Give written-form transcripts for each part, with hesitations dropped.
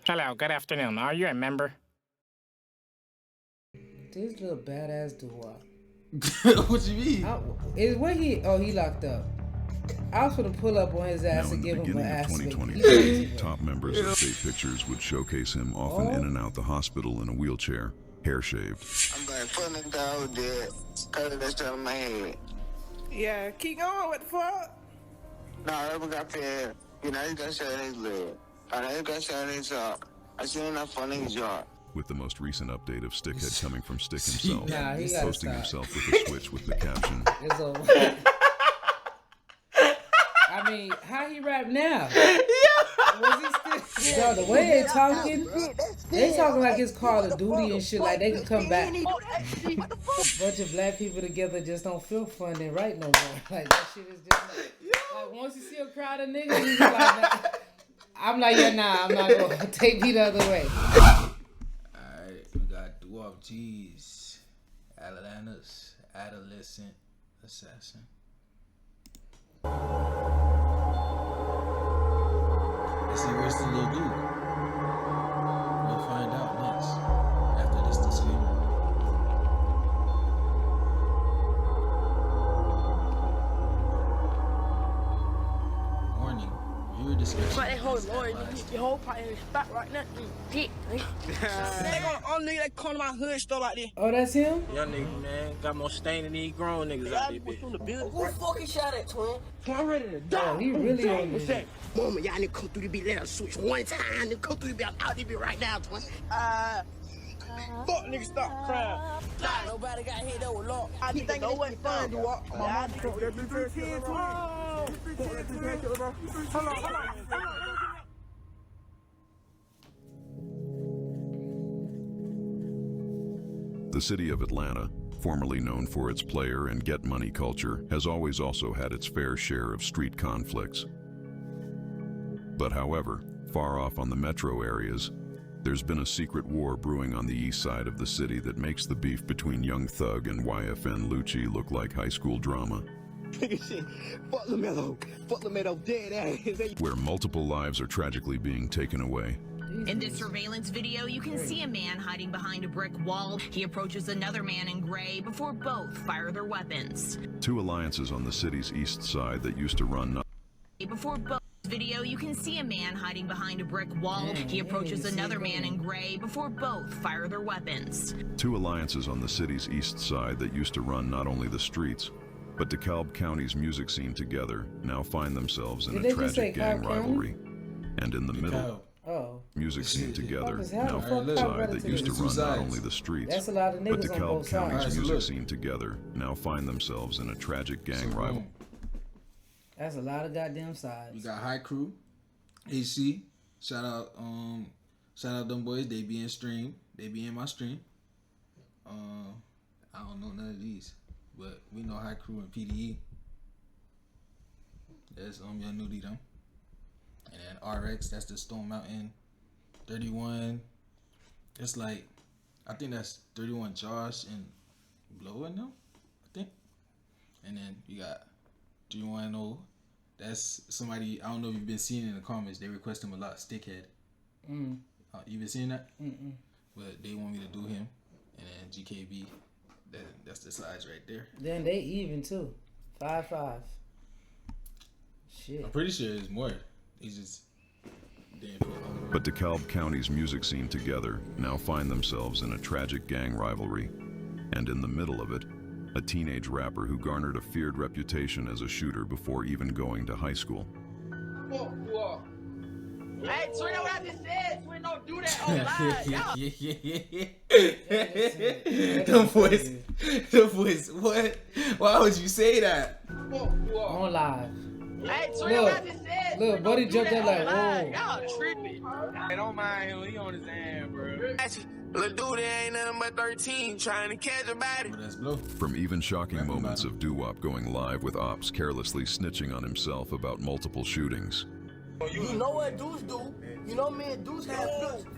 Hello, good afternoon. Are you a member? This little badass Doo Wop. What you mean? Is where he? Oh, he locked up. I was gonna pull up on his ass Now, and in the give him an beginning of ass 2023, top members of State Pictures would showcase him often in and out the hospital in a wheelchair, hair shaved. I'm like, fuck the dog dead. Cut that shit on my head. Yeah, keep going. What the fuck? Nah, I ever got paid. You know, he got shot in his leg. I know he got shot in his jaw. I seen enough fun in his jaw. With the most recent update of Stickhead coming from Stick himself, Nah, he gotta posting stop. himself with a switch with the caption, It's over. I mean, how he rap now? Was he still? Yo, the way they talking like it's Call of Duty and shit. Like they can come back. Bunch of black people together just don't feel fun and right no more. Like that shit is just like once you see a crowd of niggas, you just like, nah. I'm like, yeah, nah, I'm not gonna take me the other way. Alright, we got Doowopgz, Adolescent, Assassin. Let's see where's the little dude. We'll find out next after this disclaimer. Warning, viewer discussion. But that whole Lord, your whole part in the spot right now. Dick. They gonna nigga that come to my hood stuff like this. Oh, that's him? Young nigga, man, got more stain than these grown niggas out there, bitch. Who fucking shot at twin? I'm ready to die. Oh, he really on What's this. that? Mama, y'all need to come through the beat. Let us switch one time. Then come through the beat. Out the beat right now, twin. Fuck nigga, stop crying. Nah, nobody got hit though with law. I think know what fun do. My the city of Atlanta, formerly known for its player and get money culture, has always also had its fair share of street conflicts. But however, far off on the metro areas, there's been a secret war brewing on the east side of the city that makes the beef between Young Thug and YFN Lucci look like high school drama. Fuck LaMelo, dead ass. Where multiple lives are tragically being taken away. In this surveillance video, you can see a man hiding behind a brick wall. He approaches another man in gray before both fire their weapons. Two alliances on the city's east side that used to run Before both video, you can see a man hiding behind a brick wall. He approaches another man in gray before both fire their weapons. Two alliances on the city's east side that used to run not only the streets, but DeKalb County's music scene together now find themselves in a tragic gang rivalry. And in the middle, music scene together now find the side that used to run not only the streets, That's a lot of but niggas on DeKalb both sides. County's music scene together now find themselves in a tragic gang rivalry. That's a lot of goddamn sides. We got High Crew, AC. Shout out them boys. They be in stream. They be in my stream. I don't know none of these, but we know High Crew and PDE. That's Young Nudie them. And then RX, that's the Stone Mountain. 31. It's like, I think that's 31 Josh and Blow in them, I think. And then you got 310. That's somebody, I don't know if you've been seeing in the comments, they request him a lot, Stickhead. You been seeing that? But they want me to do him. And then GKB, that's the size right there. Then they even too. 5-5. Shit. I'm pretty sure it's more. He's just But DeKalb County's music scene together now find themselves in a tragic gang rivalry. And in the middle of it, a teenage rapper who garnered a feared reputation as a shooter before even going to high school. Hey, Twin, what I just said. Twin, don't do that on live. The voice, what? Why would you say that? On live. Hey, Twin, what I just said. Look, buddy jumped up like, whoa. Y'all tripping. Hey, don't mind him. He on his hand, bro. Little dude ain't nothing but 13 trying to catch a body. That's Blow. From even shocking moments of Doo Wop going live with ops carelessly snitching on himself about multiple shootings. You know what dudes do. You know me and dudes have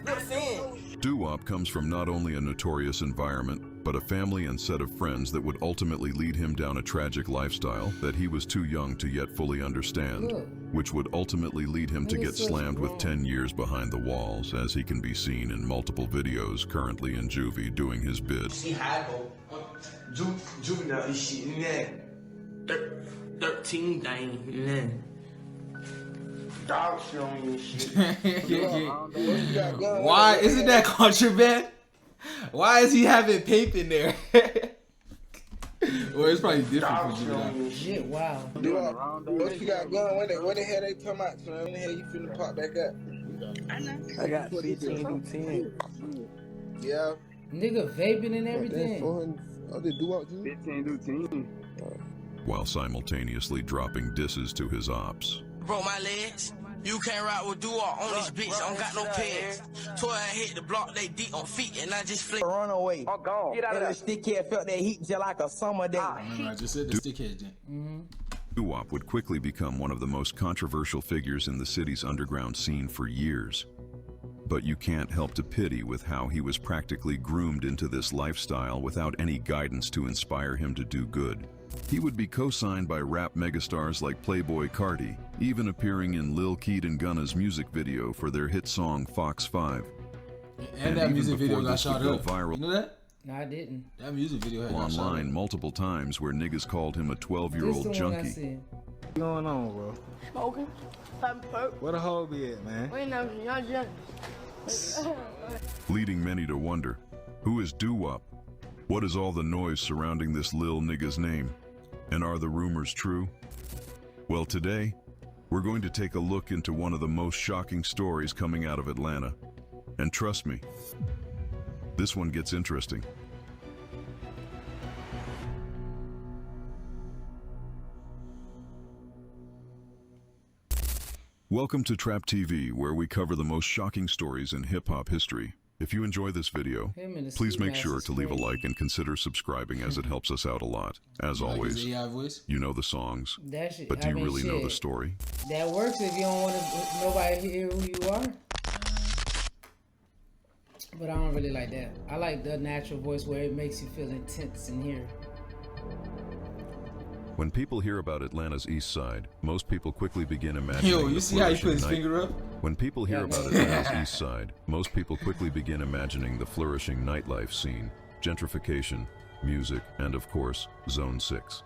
good fans. Doo Wop comes from not only a notorious environment, but a family and set of friends that would ultimately lead him down a tragic lifestyle that he was too young to yet fully understand, which would ultimately lead him to get slammed with 10 years behind the walls, as he can be seen in multiple videos currently in juvie doing his bid. See how I go. Juvenile this shit, man. 13 thing, man. Dog shit on your shit. Why isn't that contraband? Why is he having paper in there? Well, it's probably different for you. Shit, wow. What you got going? What the hell they talking about? So when the hell you finna pop back up? I got 15 to 10. Yeah. Nigga vaping and everything. Oh, the Doowopgz? 15 to 10. While simultaneously dropping disses to his ops. Broke my legs. You can't ride with Doo Wop on this bitch. I don't got no pants. Toy and hit the block, they deep on feet, and I just flick. Run away. I'm gone. Get out of there. Stickhead felt that heat just like a summer day. I just said the Stickhead then. Doo Wop would quickly become one of the most controversial figures in the city's underground scene for years. But you can't help to pity with how he was practically groomed into this lifestyle without any guidance to inspire him to do good. He would be co-signed by rap megastars like Playboi Carti, even appearing in Lil Keed and Gunna's music video for their hit song Fox 5. And that music video got shot up. Viral. You know that? No, I didn't. That music video had got shot Online up. multiple times where niggas called him a 12-year-old junkie. What's going on, bro? Smoking. Some perk. Where the hoe be at, man? We know young junkie. Leading many to wonder, who is Doo Wop? What is all the noise surrounding this lil nigga's name? And are the rumors true? Well, today, we're going to take a look into one of the most shocking stories coming out of Atlanta. And trust me, this one gets interesting. Welcome to Trap TV, where we cover the most shocking stories in hip-hop history. If you enjoy this video, please make sure to leave a like and consider subscribing, as it helps us out a lot. As always, you know the songs, but do you really know the story? That works if you don't want nobody to hear who you are. But I don't really like that. I like the natural voice where it makes you feel intense in here. When people hear about Atlanta's East Side, most people quickly begin imagining. Yo, you see how he put his finger up? When people hear about Atlanta's East Side, most people quickly begin imagining the flourishing nightlife scene, gentrification, music, and of course, Zone 6.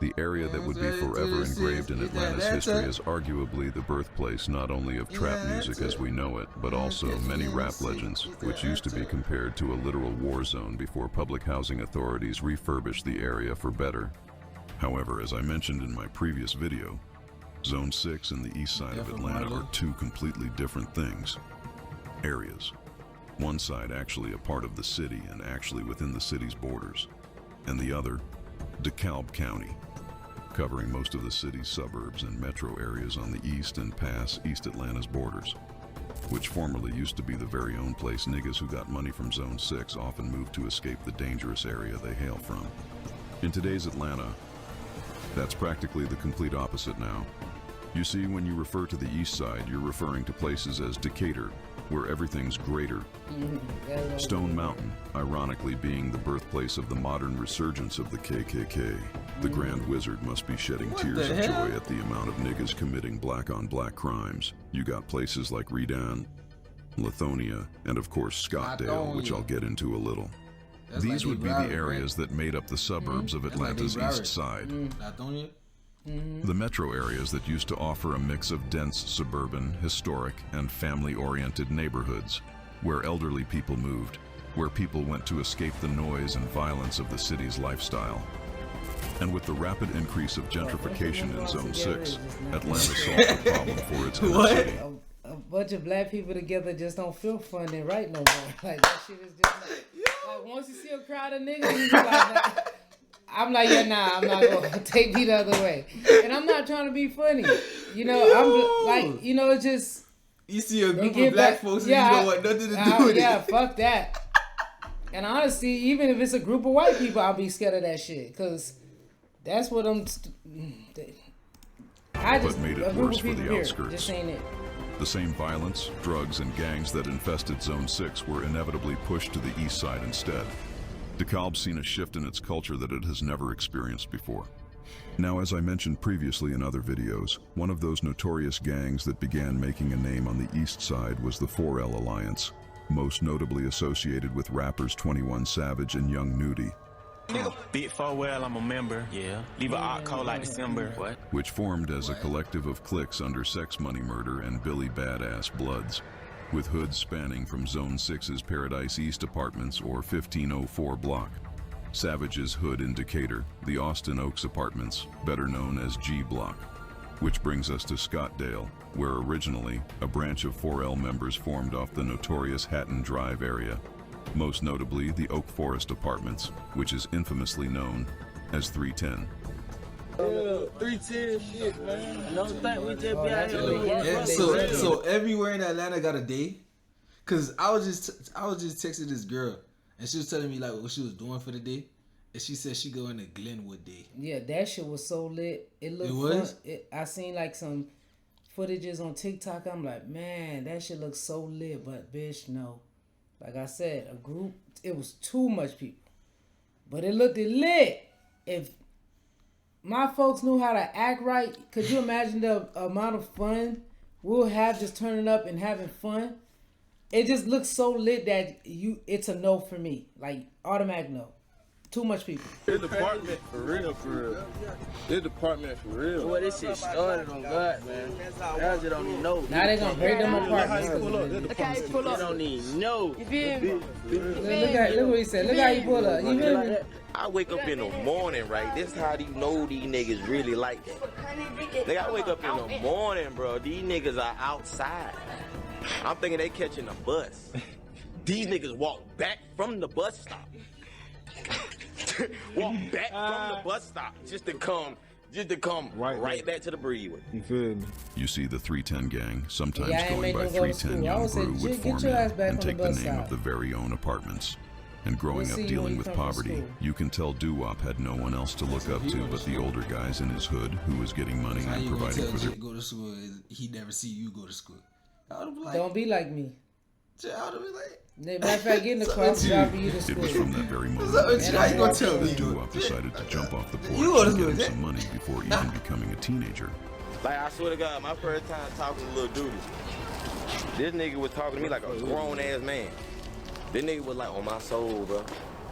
The area that would be forever engraved in Atlanta's history is arguably the birthplace not only of trap music as we know it, but also many rap legends, which used to be compared to a literal war zone before public housing authorities refurbished the area for better. However, as I mentioned in my previous video, Zone 6 and the east side of Atlanta are two completely different things. Areas. One side actually a part of the city and actually within the city's borders, and the other, DeKalb County, covering most of the city's suburbs and metro areas on the east and past East Atlanta's borders, which formerly used to be the very own place niggas who got money from Zone 6 often moved to escape the dangerous area they hail from. In today's Atlanta, that's practically the complete opposite now. You see, when you refer to the east side, you're referring to places as Decatur, where everything's greater. Stone Mountain, ironically being the birthplace of the modern resurgence of the KKK. The Grand Wizard must be shedding tears of joy at the amount of niggas committing black-on-black crimes. You got places like Redan, Lithonia, and of course Scottdale, which I'll get into a little. These would be the areas that made up the suburbs of Atlanta's east side. The metro areas that used to offer a mix of dense suburban, historic, and family-oriented neighborhoods, where elderly people moved, where people went to escape the noise and violence of the city's lifestyle. And with the rapid increase of gentrification in Zone 6, Atlanta solved the problem for its inner city. A bunch of black people together just don't feel fun and right no more. Like, that shit is just like once you see a crowd of niggas, you like, I'm like, yeah, nah, I'm not gonna take me the other way. And I'm not trying to be funny. You know, I'm like, you know, it's just. You see a group of black folks and you don't want nothing to do with it. Yeah, fuck that. And honestly, even if it's a group of white people, I'll be scared of that shit. Because that's what I'm. What made it worse for the outskirts? Just ain't it. The same violence, drugs, and gangs that infested Zone 6 were inevitably pushed to the east side instead. DeKalb's seen a shift in its culture that it has never experienced before. Now, as I mentioned previously in other videos, one of those notorious gangs that began making a name on the east side was the 4L Alliance, most notably associated with rappers 21 Savage and Young Nudy. Big 4L, I'm a member. Yeah. Leave an art code like December. What? Which formed as a collective of cliques under Sex Money Murder and Billy Badass Bloods, with hoods spanning from Zone 6's Paradise East Apartments or 1504 block, Savage's hood in Decatur, the Austin Oaks Apartments, better known as G Block. Which brings us to Scottdale, where originally a branch of 4L members formed off the notorious Hatton Drive area, most notably the Oak Forest Apartments, which is infamously known as 310. Yeah, 310 shit, man. Don't think we just be out here. Yeah, so everywhere in Atlanta got a day. Cause I was just texting this girl and she was telling me like what she was doing for the day. And she said she going to Glenwood Day. Yeah, that shit was so lit. It looked fun. I seen like some footages on TikTok. I'm like, man, that shit looks so lit. But bitch, no. Like I said, a group, it was too much people. But it looked lit. If my folks knew how to act right, could you imagine the amount of fun we'll have just turning up and having fun? It just looks so lit that it's a no for me. Like, automatic no. Too much people. This department for real, for real. This department for real. Boy, this shit started on God, man. Guys that don't even know. Now they gonna break them apart. Look how you pull up. They don't even know. You feel me? Look what he said. Look how you pull up. You feel me? I wake up in the morning, right? This is how you know these niggas really like that. Like, I wake up in the morning, bro. These niggas are outside. I'm thinking they catching a bus. These niggas walk back from the bus stop. Walk back from the bus stop just to come right back to the breedway. You feel me? You see the 310 gang, sometimes going by 310 Young Brew, would form in and take the name of the very own apartments. And growing up dealing with poverty, you can tell Doo Wop had no one else to look up to but the older guys in his hood who was getting money and providing for their... Go to school, he never see you go to school. Don't be like me. I would be like... Matter of fact, get in the car, driving you to school. It was from that very moment that Doo Wop decided to jump off the porch and get him some money before even becoming a teenager. Like, I swear to God, my first time talking to Lil Duty, this nigga was talking to me like a grown-ass man. This nigga was like, on my soul, bro.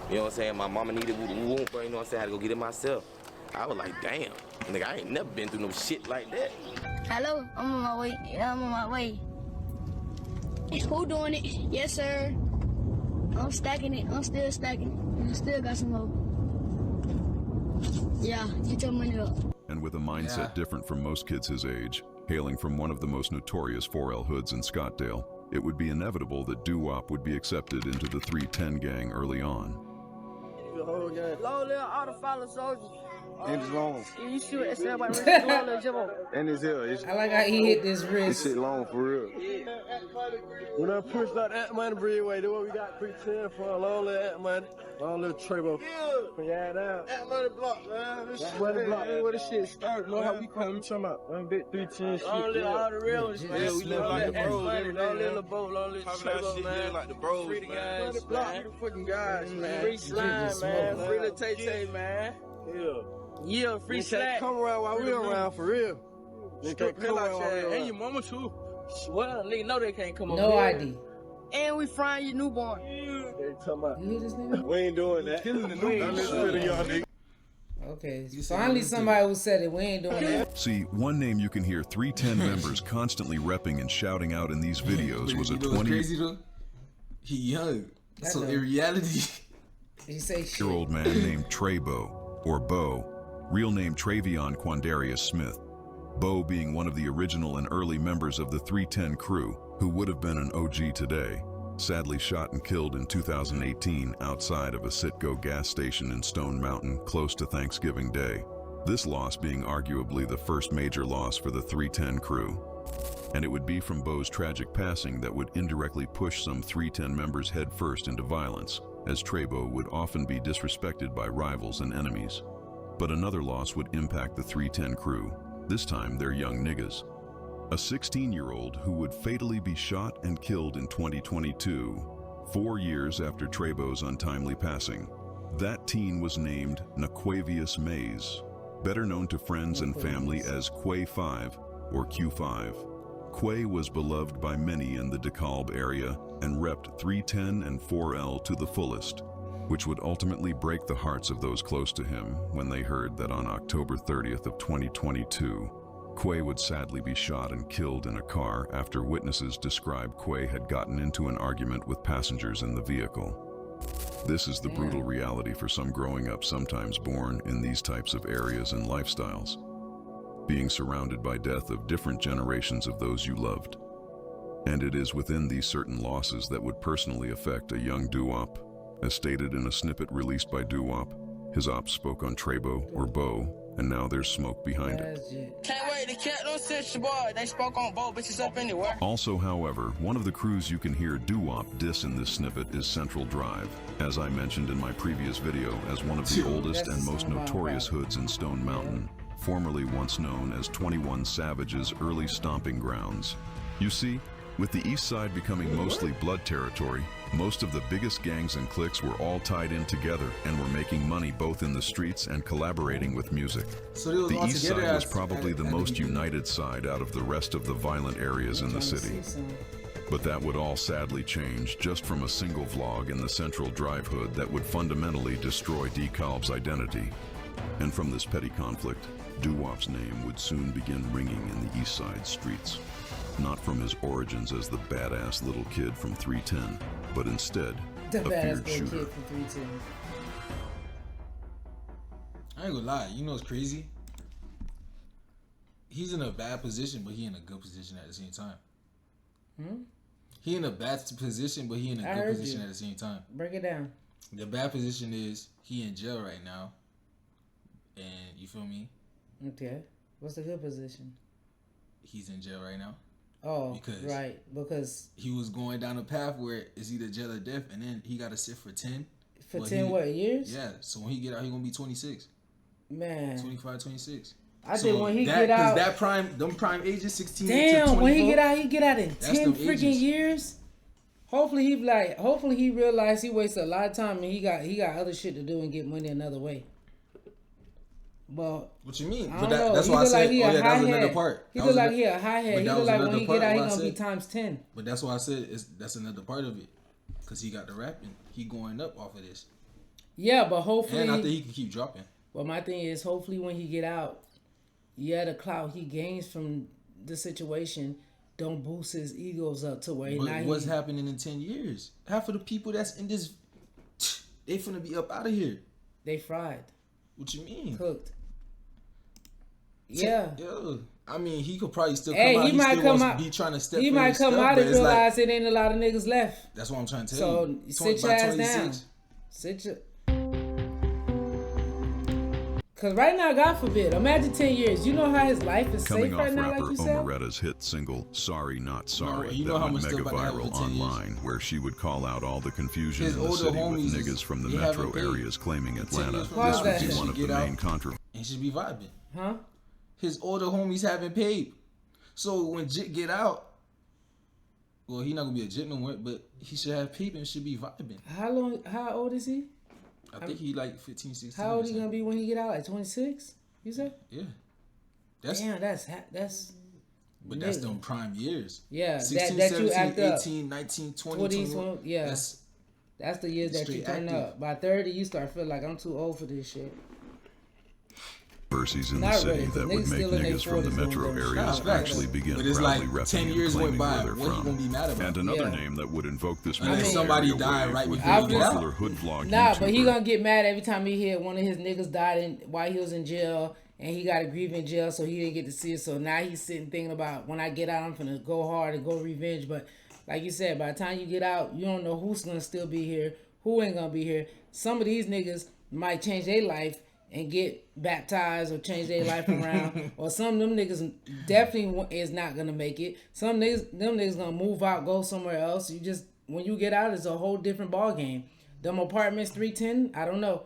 You know what I'm saying? My mama needed woo, bro. You know what I'm saying? I had to go get it myself. I was like, damn. Nigga, I ain't never been through no shit like that. Hello, I'm on my way. Yeah, I'm on my way. Who doing it? Yes, sir. I'm stacking it. I'm still stacking it. I still got some more. Yeah, get your money up. And with a mindset different from most kids his age, hailing from one of the most notorious 4L hoods in Scottdale, it would be inevitable that Doo Wop would be accepted into the 310 gang early on. Low little auto follow soldiers. And it's long. You shoot at somebody. And it's here. I like how he hit this wrist. This shit long for real. When I pushed out that money breedway, that's what we got 310 for. A long little at money. Long little Trebo. Yeah, down. That money block, man. That money block. Where the shit started. Know how we come talking about. One bit 310 shit. All the real shit. Yeah, we live like the bros. Long little boat, long little Trebo, man. Like the bros, free the guys, man. Fucking guys, man. Free slime, man. Free the Tay-Tay, man. Yeah, free slack. Come around while we around, for real. Straight come around while we around. And your mama too. Well, nigga know they can't come over No here. ID. And we frying your newborn. They talking about. You hear this nigga? We ain't doing that. Killing the newborn. Okay, finally somebody who said it. We ain't doing that. See, one name you can hear 310 members constantly repping and shouting out in these videos was a 20-year-old He young. So in reality, man named Trebo, or Bo, real name Travion Quandarius Smith. Bo being one of the original and early members of the 310 crew, who would have been an OG today, sadly shot and killed in 2018 outside of a Citgo gas station in Stone Mountain close to Thanksgiving Day. This loss being arguably the first major loss for the 310 crew. And it would be from Bo's tragic passing that would indirectly push some 310 members headfirst into violence, as Trebo would often be disrespected by rivals and enemies. But another loss would impact the 310 crew, this time their young niggas. A 16-year-old who would fatally be shot and killed in 2022, 4 years after Trebo's untimely passing. That teen was named Naquavius Mays, better known to friends and family as Quay 5 or Q5. Quay was beloved by many in the DeKalb area and repped 310 and 4L to the fullest, which would ultimately break the hearts of those close to him when they heard that on October 30th of 2022, Quay would sadly be shot and killed in a car after witnesses described Quay had gotten into an argument with passengers in the vehicle. This is the brutal reality for some growing up, sometimes born in these types of areas and lifestyles, being surrounded by death of different generations of those you loved. And it is within these certain losses that would personally affect a young Doo Wop. As stated in a snippet released by Doo Wop, his ops spoke on Trebo or Bo, and now there's smoke behind it. Can't wait to catch those sister boy. They spoke on both bitches up anywhere. Also, however, one of the crews you can hear Doo Wop diss in this snippet is Central Drive, as I mentioned in my previous video, as one of the oldest and most notorious hoods in Stone Mountain, formerly once known as 21 Savage's early stomping grounds. You see, with the east side becoming mostly blood territory, most of the biggest gangs and cliques were all tied in together and were making money both in the streets and collaborating with music. So the east side was probably the most united side out of the rest of the violent areas in the city. But that would all sadly change just from a single vlog in the Central Drive hood that would fundamentally destroy DeKalb's identity. And from this petty conflict, Doo Wop's name would soon begin ringing in the east side streets. Not from his origins as the badass little kid from 310, but instead, The a badass feared little shooter. kid from 310. I ain't gonna lie, you know what's crazy? He's in a bad position, but he in a good position at the same time. He in a bad position, but he in a good position at the same time. Break it down. The bad position is he in jail right now, and you feel me? Okay. What's the good position? He's in jail right now. Oh, because he was going down a path where it's either jail or death, and then he got to sit for 10. For 10 years? Yeah, so when he get out, he gonna be 26. Man. 25, 26. I think when he get out, them prime ages, 16 damn, to 24. when he get out in 10 freaking ages. years. Hopefully he realized he wasted a lot of time and he got other shit to do and get money another way. But what you mean? But that's why I said, that was another part. He look like he a high head. He look like when he get out, he gonna be times 10. But that's why I said that's another part of it, cause he got the rapping. He going up off of this. Yeah, but hopefully, and I think he can keep dropping. But my thing is, hopefully, when he get out, the clout he gains from the situation don't boost his egos up to where. But what's happening in 10 years? Half of the people that's in this, they finna be up out of here. They fried. What you mean? Cooked. Yeah. Yo, I mean, he could probably still come hey, out. He might come out. Be trying to step. He might come out and realize it ain't a lot of niggas left. That's what I'm trying to tell you. So sit your ass down. Sit your. Cause right now, God forbid, imagine 10 years. You know how his life is safe right now, like you said. Coming off rapper Omeretta's hit single "Sorry Not Sorry" that went mega viral online, where she would call out all the confusion in the city with niggas from the metro areas claiming Atlanta. This would be one of the main controversies. He should be vibing. Huh? His older homies haven't paid, so when Jit get out, well, he not gonna be a Jit no more, but he should have paid and should be vibing. How old is he? I think he like 15, 16. How old he gonna be when he get out? Like 26? You said? Yeah. Damn, that's. But that's them prime years. Yeah, 16, that 17, you act 18, up. 19, 20, 21. Yeah. That's the years that you turn up. By 30, you start feeling like I'm too old for this shit. Controversies in the city that would make niggas from the metro areas actually begin proudly repping and claiming where they're from. And another name that would invoke this somebody died right with before the popular hood vlog but he gonna get mad every time he hear one of his niggas died while he was in jail, and he got a grieve in jail, so he didn't get to see it. So now he's sitting thinking about, when I get out, I'm finna go hard and go revenge. But like you said, by the time you get out, you don't know who's gonna still be here, who ain't gonna be here. Some of these niggas might change their life and get baptized or change their life around, or some of them niggas definitely is not gonna make it. Them niggas gonna move out, go somewhere else. When you get out, it's a whole different ball game. Them apartments 310, I don't know.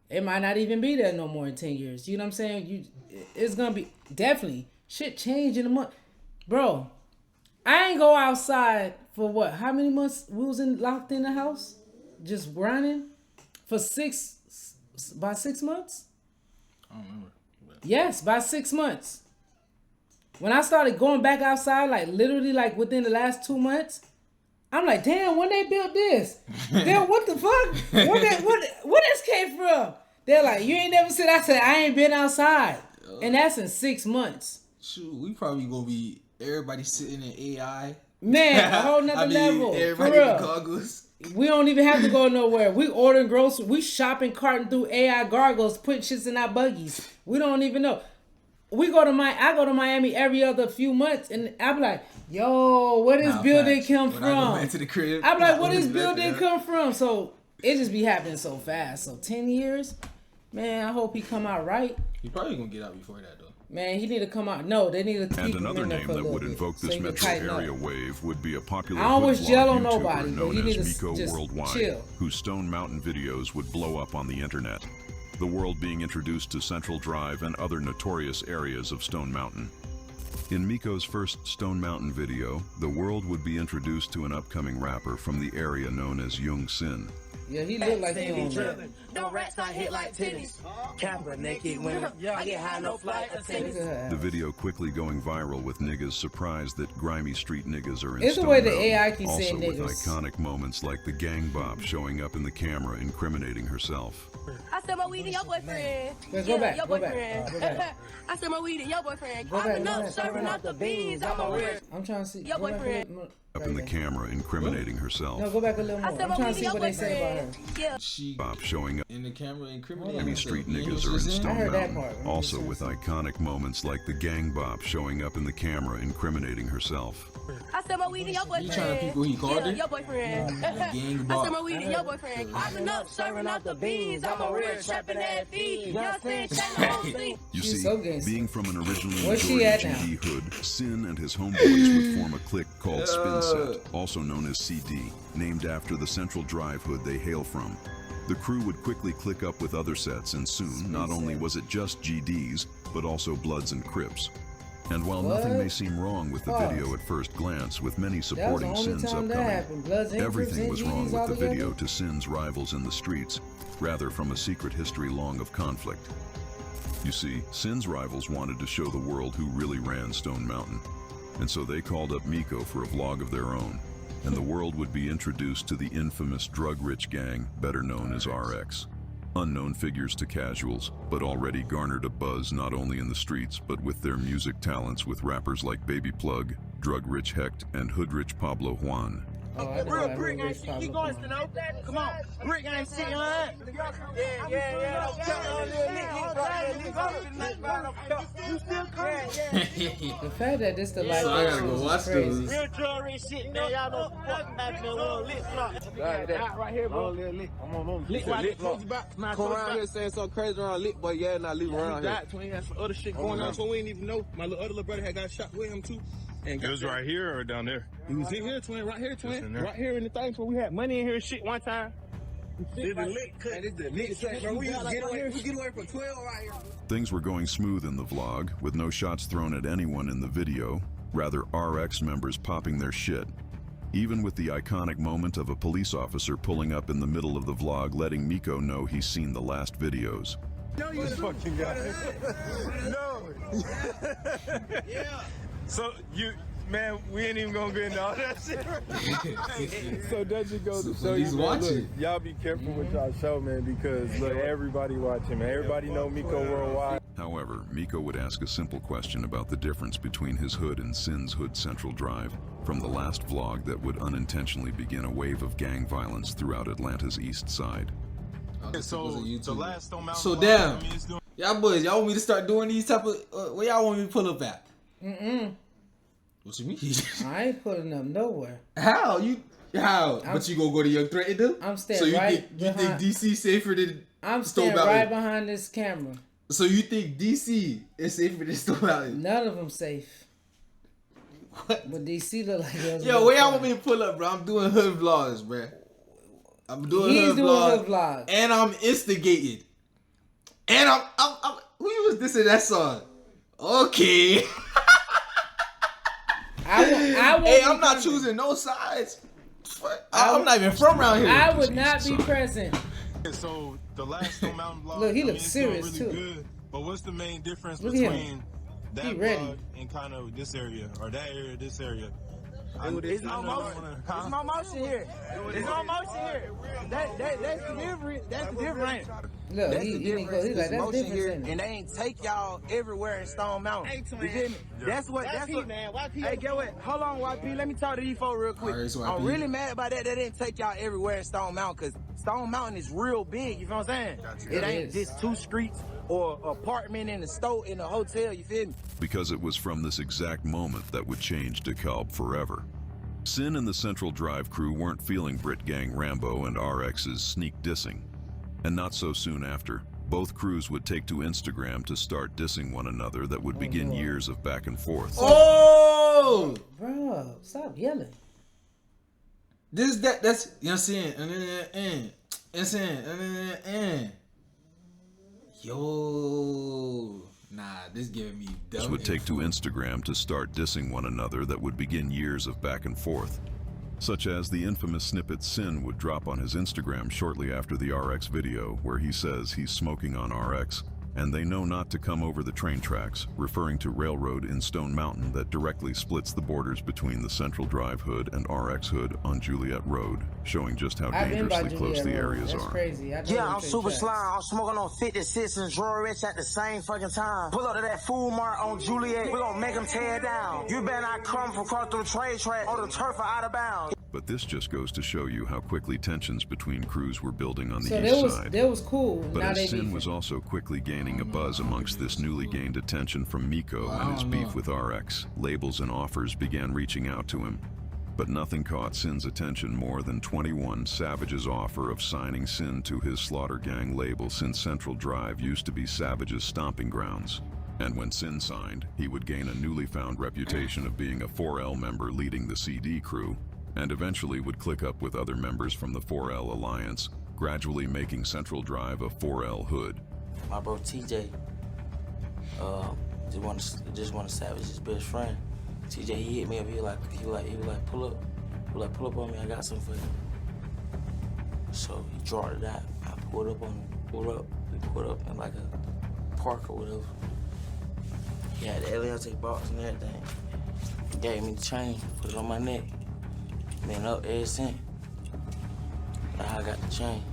It might not even be there no more in 10 years. You know what I'm saying? It's gonna be definitely shit change in a month, bro. I ain't go outside for what? How many months we was locked in the house, just grinding for 6 about 6 months. I don't remember. Yes, about 6 months. When I started going back outside, like literally like within the last 2 months, I'm like, damn, when they built this? Damn, what the fuck? Where this came from? They're like, you ain't never said. I said, I ain't been outside. And that's in 6 months. Shoot, we probably gonna be everybody sitting in AI. Man, a whole nother level. Everybody For real. with goggles. We don't even have to go nowhere. We ordering groceries. We shopping, carting through AI gargles, putting shits in our buggies. We don't even know. I go to Miami every other few months, and I'm like, yo, where this building come from? I'm like, where this building come from? So it just be happening so fast. So 10 years, man, I hope he come out right. He probably gonna get out before that though. Man, he need to come out. No, they need to keep And another him in there name for a that little would bit, invoke so this he can metro tighten area up. wave would be a popular I don't hood wish jail vlog on YouTuber nobody, but known he need as to Miko just Worldwide, chill. whose Stone Mountain videos would blow up on the internet. The world being introduced to Central Drive and other notorious areas of Stone Mountain. In Miko's first Stone Mountain video, the world would be introduced to an upcoming rapper from the area known as Young Sin. Yeah, he look like he on that. No rats not hit like titties. Capper naked women. I get high, no flight attendants. The video quickly going viral with niggas surprised that grimy street niggas are in It's the Stone way the Mountain. AI keeps Also saying with niggas. iconic moments like the gang bop showing up in the camera incriminating herself. I said my weed to your boyfriend. Let's go back, Your go back, boyfriend. go back. I said my weed to your boyfriend. Go back, Popping go up, back, serving go up the beans. I'm a real. I'm trying to see. Your go back a boyfriend. little more. Up in the camera incriminating herself. No, go back a little more. I said I'm my trying weed to to see your what they say about her. boyfriend. Yeah. She Bop showing up. in the camera incriminating Grimy herself. street You know niggas what are in she's saying? I Stone heard that Mountain. part. Also with iconic moments like the gang bop showing up in the camera incriminating herself. I said my weed to your boyfriend. You trying to people he called her? Your boyfriend. Gang I bop. said my weed to your boyfriend. Popping up, serving up the beans. I'm a real trapping that feed. You know what I'm saying? Change the whole thing. You She's see, so gangster. being from an originally Where's she majority at now? GD hood, Sin and his homeboys would form a clique called Spin Set, also known as CD, named after the Central Drive hood they hail from. The crew would quickly click up with other sets, and soon, not only was it just GDs, but also Bloods and Crips. And while nothing may seem wrong with the video at first glance, with many supporting Sin's upcoming, everything was wrong with the video to Sin's rivals in the streets, rather from a secret history long of conflict. You see, Sin's rivals wanted to show the world who really ran Stone Mountain, and so they called up Miko for a vlog of their own, and the world would be introduced to the infamous drug-rich gang, better known as RX. Unknown figures to casuals, but already garnered a buzz not only in the streets, but with their music talents with rappers like Baby Plug, Drug-Rich Hecht, and Hood-Rich Pablo Juan. Real brick ain't shit. Keep going, Steno. Come on. Brick ain't shit in line. Yeah. You still coming? The fact that this the life So I gotta go watch crazy. Real jewelry shit, man. Y'all know fucking happening with lit flop. Right here, bro. Lit right Come around here saying something crazy around lit, but yeah, not leave around here. Twin had some other shit going on, so we didn't even know. My other little brother had got shot with him too. And it was right here or down there? He was in here, twin. Right here, twin. Right here in the thing, so we had money in here and shit one time. This the lit cut. This the lit cut, bro. We get away from 12 right here. Things were going smooth in the vlog, with no shots thrown at anyone in the video, rather RX members popping their shit. Even with the iconic moment of a police officer pulling up in the middle of the vlog letting Miko know he's seen the last videos. No, you fucking guy. No. Yeah. So man, we ain't even gonna get into all that shit. So that just goes to show he's you, man, watching. look, y'all be careful with y'all show, man, because look, everybody watching, man. Everybody know Miko Worldwide. However, Miko would ask a simple question about the difference between his hood and Sin's hood Central Drive from the last vlog that would unintentionally begin a wave of gang violence throughout Atlanta's east side. So the last Stone Mountain. So damn, y'all boys, y'all want me to start doing these type of? Where y'all want me to pull up at? What you mean? I ain't putting up nowhere. How you? How? But you gonna go to Young Threat and do? I'm staying so you right think you think DC safer than I'm Stone staying Mountain? right behind this camera. So you think DC is safer than Stone Mountain? None of them safe. What? But DC look like it was. Yo, where y'all want me to pull up, bro? I'm doing hood vlogs, bro. I'm doing He's hood doing vlogs, hood vlogs. and I'm instigated. And I'm who was this in that song? Okay. Hey, I'm not choosing no sides. I'm not even from around here. I would not be present. So the last Stone Mountain vlog. Look, he I mean, looks it's doing serious, really too. Good, but what's the main difference Look at him. between that He ready. vlog and kind of this area, or that area, this area? It's no motion. There's no motion here. There's no motion here. That's the difference. That's the difference. Look, That's he the didn't go. difference. He's like, There's that's motion different. here, Ain't it? and they ain't take y'all everywhere in Stone Mountain. You feel me? That's what. man. YP. Hey, get what? Hold on, YP. Let me talk to these folks real quick. Alright, so I'm YP. really mad about that. They didn't take y'all everywhere in Stone Mountain, because Stone Mountain is real big. You feel what I'm saying? It ain't is. just 2 streets or apartment in the store in the hotel. You feel me? Because it was from this exact moment that would change DeKalb forever. Sin and the Central Drive crew weren't feeling Brit Gang Rambo and RX's sneak dissing. And not so soon after, both crews would take to Instagram to start dissing one another that would begin years of back and forth. Oh! Bro, stop yelling. That's, you know what I'm saying? You know what I'm saying? Yo. Nah, this giving me dumb. Would take to Instagram to start dissing one another that would begin years of back and forth. Such as the infamous snippet Sin would drop on his Instagram shortly after the RX video, where he says he's smoking on RX, and they know not to come over the train tracks, referring to railroad in Stone Mountain that directly splits the borders between the Central Drive hood and RX hood on Juliet Road, showing just how I've been by dangerously close Juliet the Road. areas That's are. crazy. I know Yeah, them I'm train super tracks. slime. I'm smoking on 56 and Draw Rich at the same fucking time. Pull up to that food mart on Juliet. We're gonna make them tear it down. You better not come from across the trade track or the turf are out of bounds. But this just goes to show you how quickly tensions between crews were building on the So east side. that was cool. But Now as they Sin beefing. was also quickly gaining a buzz amongst this newly gained attention from Miko and his beef with RX, labels and offers began reaching out to him. But nothing caught Sin's attention more than 21 Savage's offer of signing Sin to his Slaughter Gang label, since Central Drive used to be Savage's stomping grounds. And when Sin signed, he would gain a newly found reputation of being a 4L member leading the CD crew, and eventually would click up with other members from the 4L Alliance, gradually making Central Drive a 4L hood. My bro TJ, just one of Savage's best friend. TJ, he hit me up. He was like, pull up on me. I got something for you. So he drawed it out. I pulled up. We pulled up in like a park or whatever. He had the Eliante box and everything. He gave me the chain, put it on my neck. Been up ever since. That's how I got the chain.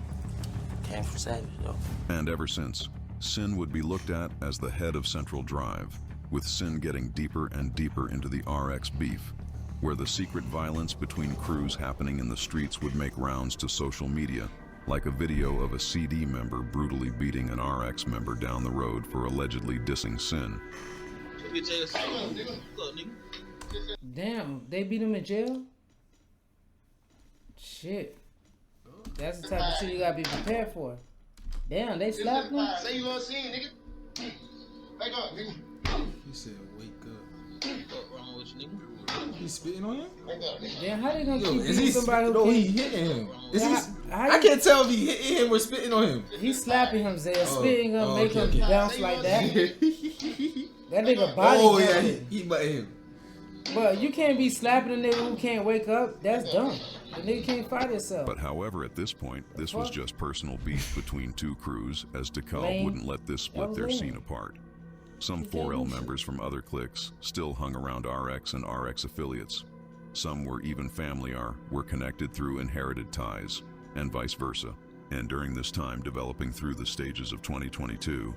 Came from Savage though. And ever since, Sin would be looked at as the head of Central Drive, with Sin getting deeper and deeper into the RX beef, where the secret violence between crews happening in the streets would make rounds to social media, like a video of a CD member brutally beating an RX member down the road for allegedly dissing Sin. Damn, they beat him in jail? Shit. That's the type of shit you gotta be prepared for. Damn, they slapped him? Say you gonna see, nigga. Wake up, nigga. He said, wake up. What wrong with you, nigga? He spitting on him? Wake up, nigga. Damn, how they gonna keep is beating he somebody who no, can't... he hitting him. Is Yeah, he, how I you- can't tell if he hitting him or spitting on him. He's slapping him, Zay. Spitting him, make him okay. bounce like that. That nigga body Oh, yeah, jumping. he butted him. But you can't be slapping a nigga who can't wake up. That's dumb. The nigga can't fight himself. But however, at this point, this was just personal beef between two crews, as DeKalb Lame. wouldn't let this split was their lame. scene apart. Some 4L members from other cliques still hung around RX and RX affiliates. Some were even family were connected through inherited ties, and vice versa. And during this time developing through the stages of 2022,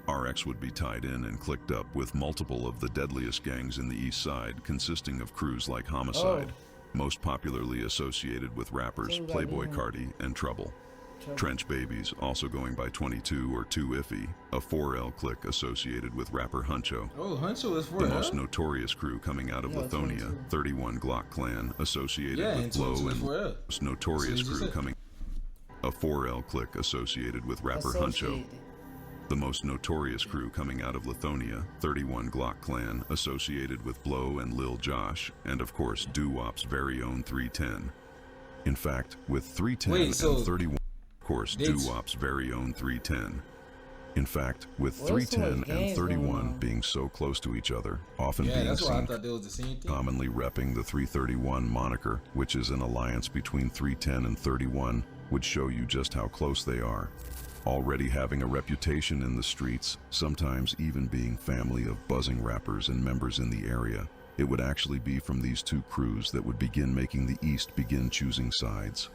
RX would be tied in and clicked up with multiple of the deadliest gangs in the East Side, consisting of crews like Homicide, most popularly associated with rappers Playboy Carti and Trouble. Trench Babies, also going by 22 or 2 Iffy, a 4L clique associated with rapper Huncho. Oh, Huncho is 4L? The most notorious crew coming out of Lithonia, 31 Glock Clan, associated with Blow, and most notorious crew coming... A 4L clique associated with rapper Huncho. The most notorious crew coming out of Lithonia, 31 Glock Clan, associated with Blow and Lil Josh, and of course Doo Wop's very own 310. In fact, with 310 and 31, of course Doo Wop's very own 310. In fact, with 310 and 31 being so close to each other, often being seen commonly repping the 331 moniker, which is an alliance between 310 and 31, would show you just how close they are. Already having a reputation in the streets, sometimes even being family of buzzing rappers and members in the area, it would actually be from these two crews that would begin making the East begin choosing sides.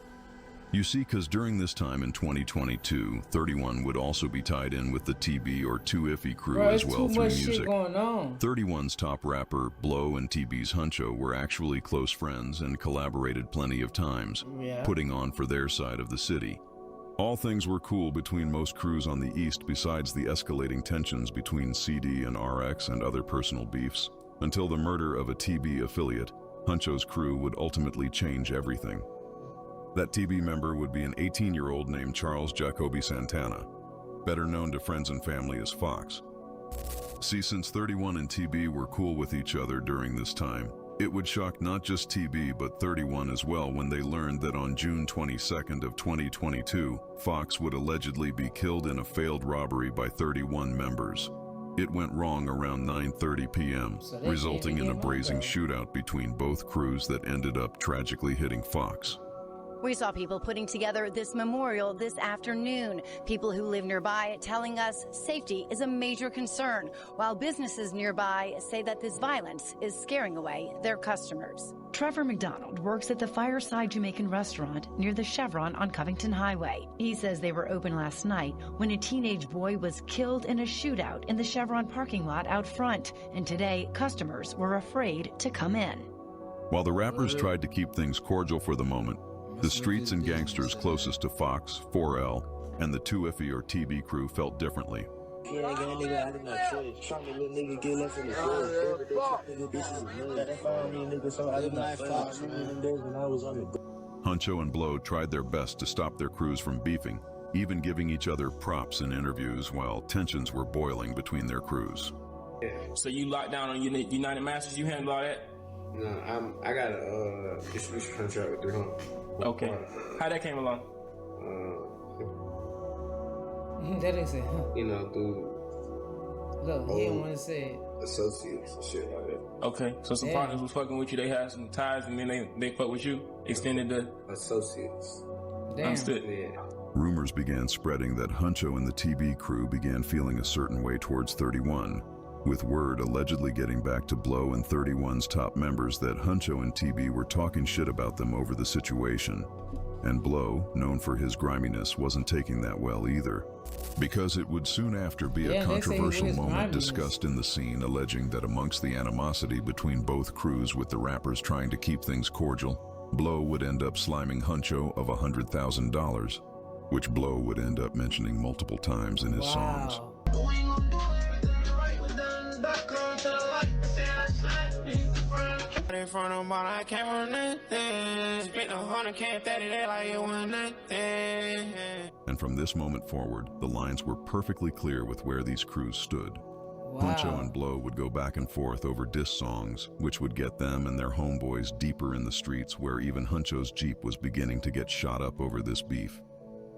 You see, because during this time in 2022, 31 would also be tied in with the TB or Too Iffy crew as well through music. Shit going on. 31's top rapper, Blow, and TB's Huncho were actually close friends and collaborated plenty of times, putting on for their side of the city. All things were cool between most crews on the East besides the escalating tensions between CD and RX and other personal beefs, until the murder of a TB affiliate. Huncho's crew would ultimately change everything. That TB member would be an 18-year-old named Charles Jacoby Santana, better known to friends and family as Fox. See, since 31 and TB were cool with each other during this time, it would shock not just TB but 31 as well when they learned that on June 22nd of 2022, Fox would allegedly be killed in a failed robbery by 31 members. It went wrong around 9:30 p.m., resulting in a brazen shootout between both crews that ended up tragically hitting Fox. We saw people putting together this memorial this afternoon. People who live nearby telling us safety is a major concern, while businesses nearby say that this violence is scaring away their customers. Trevor McDonald works at the Fireside Jamaican restaurant near the Chevron on Covington Highway. He says they were open last night when a teenage boy was killed in a shootout in the Chevron parking lot out front, and today customers were afraid to come in. While the rappers tried to keep things cordial for the moment, the streets and gangsters closest to Fox, 4L, and the Too Iffy or TB crew felt differently. Huncho and Blow tried their best to stop their crews from beefing, even giving each other props in interviews while tensions were boiling between their crews. So you locked down on United Masters, you handle all that? No, I got a distribution contract with 300. Okay. How that came along? That ain't say, huh? You know, through look, he didn't want to say it. Associates and shit like that. Okay, so some partners was fucking with you, they had some ties, and then they fuck with you, extended the associates. Understood. Yeah. Rumors began spreading that Huncho and the TB crew began feeling a certain way towards 31, with word allegedly getting back to Blow and 31's top members that Huncho and TB were talking shit about them over the situation. And Blow, known for his griminess, wasn't taking that well either, because it would soon after be a controversial moment discussed in the scene, alleging that amongst the animosity between both crews with the rappers trying to keep things cordial, Blow would end up sliming Huncho of $100,000, which Blow would end up mentioning multiple times in his songs. And from this moment forward, the lines were perfectly clear with where these crews stood. Huncho and Blow would go back and forth over diss songs, which would get them and their homeboys deeper in the streets, where even Huncho's Jeep was beginning to get shot up over this beef.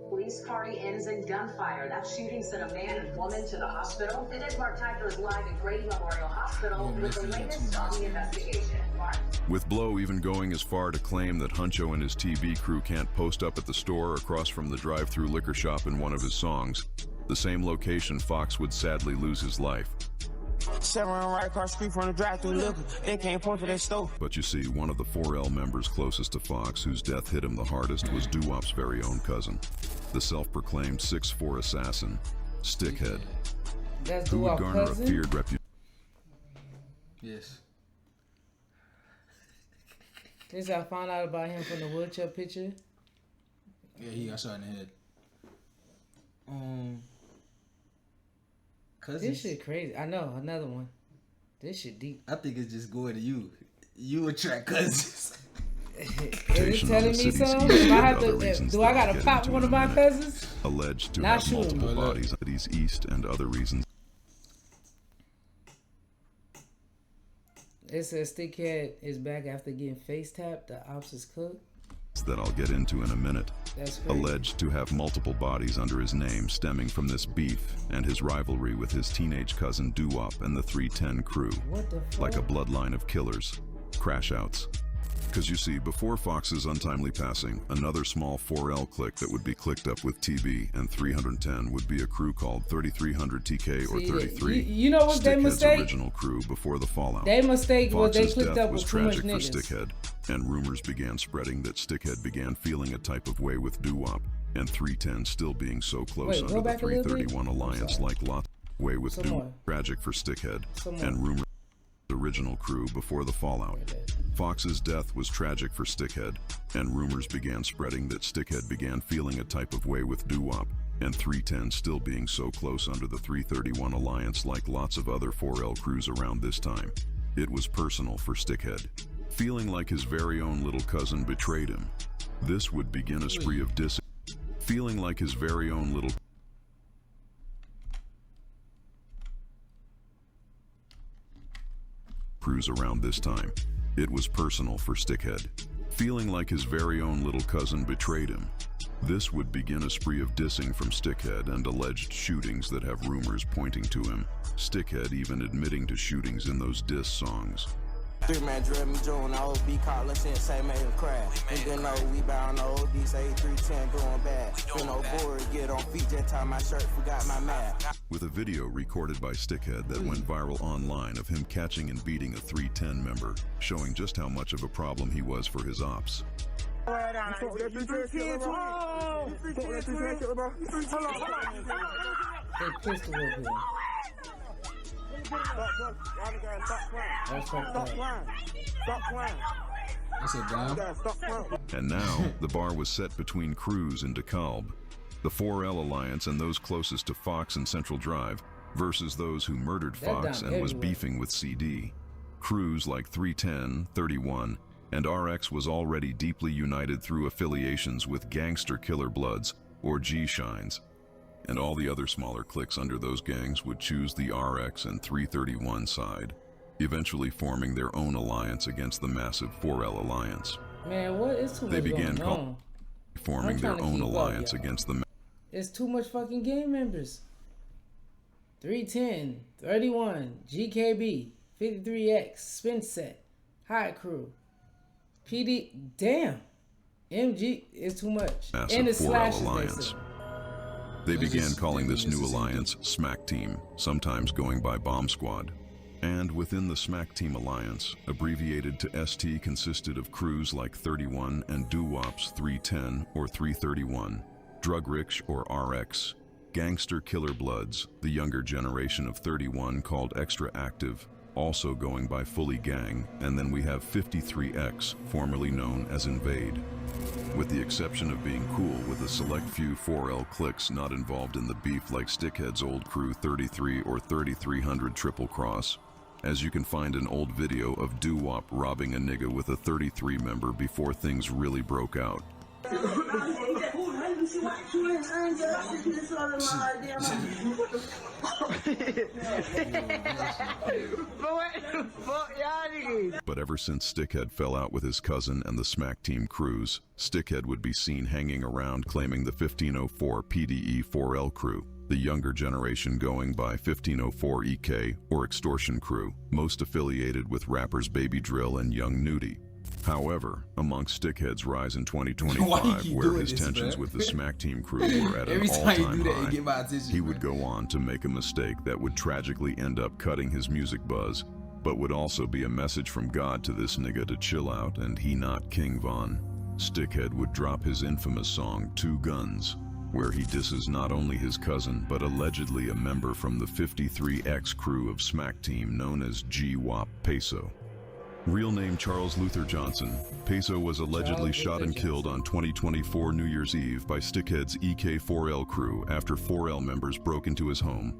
Police party ends in gunfire. That shooting sent a man and woman to the hospital. Today's Mark Tyler is live at Grady Memorial Hospital with the latest on the investigation. Mark? With Blow even going as far to claim that Huncho and his TB crew can't post up at the store across from the drive-through liquor shop in one of his songs, the same location Fox would sadly lose his life. Chevron right across the street from the drive-through liquor. They can't point to that store. But you see, one of the 4L members closest to Fox, whose death hit him the hardest, was Doo Wop's very own cousin, the self-proclaimed 6'4" assassin, Stickhead, who would garner a feared reputation. Yes. This I found out about him from the wheelchair picture. Yeah, he got shot in the head. Cousins? This shit crazy. I know, another one. This shit deep. I think it's just going to you. You attract cousins. Is it telling me something? Do I gotta pop one of my cousins? Alleged to have multiple bodies at these East and other reasons. It says Stickhead is back after getting face tapped. The ops is cooked. That I'll get into in a minute. That's alleged to have multiple bodies under his name, stemming from this beef and his rivalry with his teenage cousin Doo Wop and the 310 crew. What the fuck? Like a bloodline of killers, crash outs, Because you see, before Fox's untimely passing, another small 4L clique that would be clicked up with TB and 310 would be a crew called 3300 TK or 33. You know what they Stickhead's mistake? original crew before the fallout. They mistake what they Fox's clicked death up was with too much tragic for niggas. Stickhead, and rumors began spreading that Stickhead began feeling a type of way with Doo Wop, and 310 still being so close under the 331 alliance like lots way with Doo Wop. Tragic for Stickhead, and rumors original crew before the fallout. Fox's death was tragic for Stickhead, and rumors began spreading that Stickhead began feeling a type of way with Doo Wop, and 310 still being so close under the 331 alliance like lots of other 4L crews around this time. It was personal for Stickhead, feeling like his very own little cousin betrayed him. This would begin a spree of dissing, feeling like his very own little crews around this time. It was personal for Stickhead, feeling like his very own little cousin betrayed him. This would begin a spree of dissing from Stickhead and alleged shootings that have rumors pointing to him. Stickhead even admitting to shootings in those diss songs. 3-man drill me June, I be caught, let's say made him crash. And then know we bound on OD, say 310 doing bad. Been no board, get on feet, just tie my shirt, forgot my map. With a video recorded by Stickhead that went viral online of him catching and beating a 310 member, showing just how much of a problem he was for his ops. And now, the bar was set between crews in DeKalb, the 4L Alliance and those closest to Fox and Central Drive, versus those who murdered Fox and was beefing with CD. Crews like 310, 31, and RX was already deeply united through affiliations with Gangster Killer Bloods, or G-Shines. And all the other smaller cliques under those gangs would choose the RX and 331 side, eventually forming their own alliance against the massive 4L Alliance. Man, what is too much They began going on? forming their own alliance against the It's too much fucking gang members. 310, 31, GKB, 53X, Spin Set, High Crew, PD, damn. MG is too much. massive And the 4L slashes, alliance. basically. They began calling this new alliance Smack Team, sometimes going by Bomb Squad. And within the Smack Team alliance, abbreviated to ST, consisted of crews like 31 and Doowopgz 310 or 331, Drug Rich or RX, Gangster Killer Bloods, the younger generation of 31 called Extra Active, also going by Fully Gang, and then we have 53X, formerly known as Invade. With the exception of being cool with a select few 4L cliques not involved in the beef like Stickhead's old crew 33 or 3300 Triple Cross, as you can find an old video of Doo Wop robbing a nigga with a 33 member before things really broke out. But ever since Stickhead fell out with his cousin and the Smack Team crews, Stickhead would be seen hanging around claiming the 1504 PDE 4L crew, the younger generation going by 1504 EK or Extortion crew, most affiliated with rappers Baby Drill and Young Nudie. However, amongst Stickhead's rise in 2025, where his tensions with the Smack Team crew were at an all-time high, he would go on to make a mistake that would tragically end up cutting his music buzz, but would also be a message from God to this nigga to chill out and he not King Von. Stickhead would drop his infamous song, 2 Guns, where he disses not only his cousin, but allegedly a member from the 53X crew of Smack Team known as G Wop Peso. Real name Charles Luther Johnson, Peso was allegedly shot and killed on 2024 New Year's Eve by Stickhead's EK4L crew after 4L members broke into his home,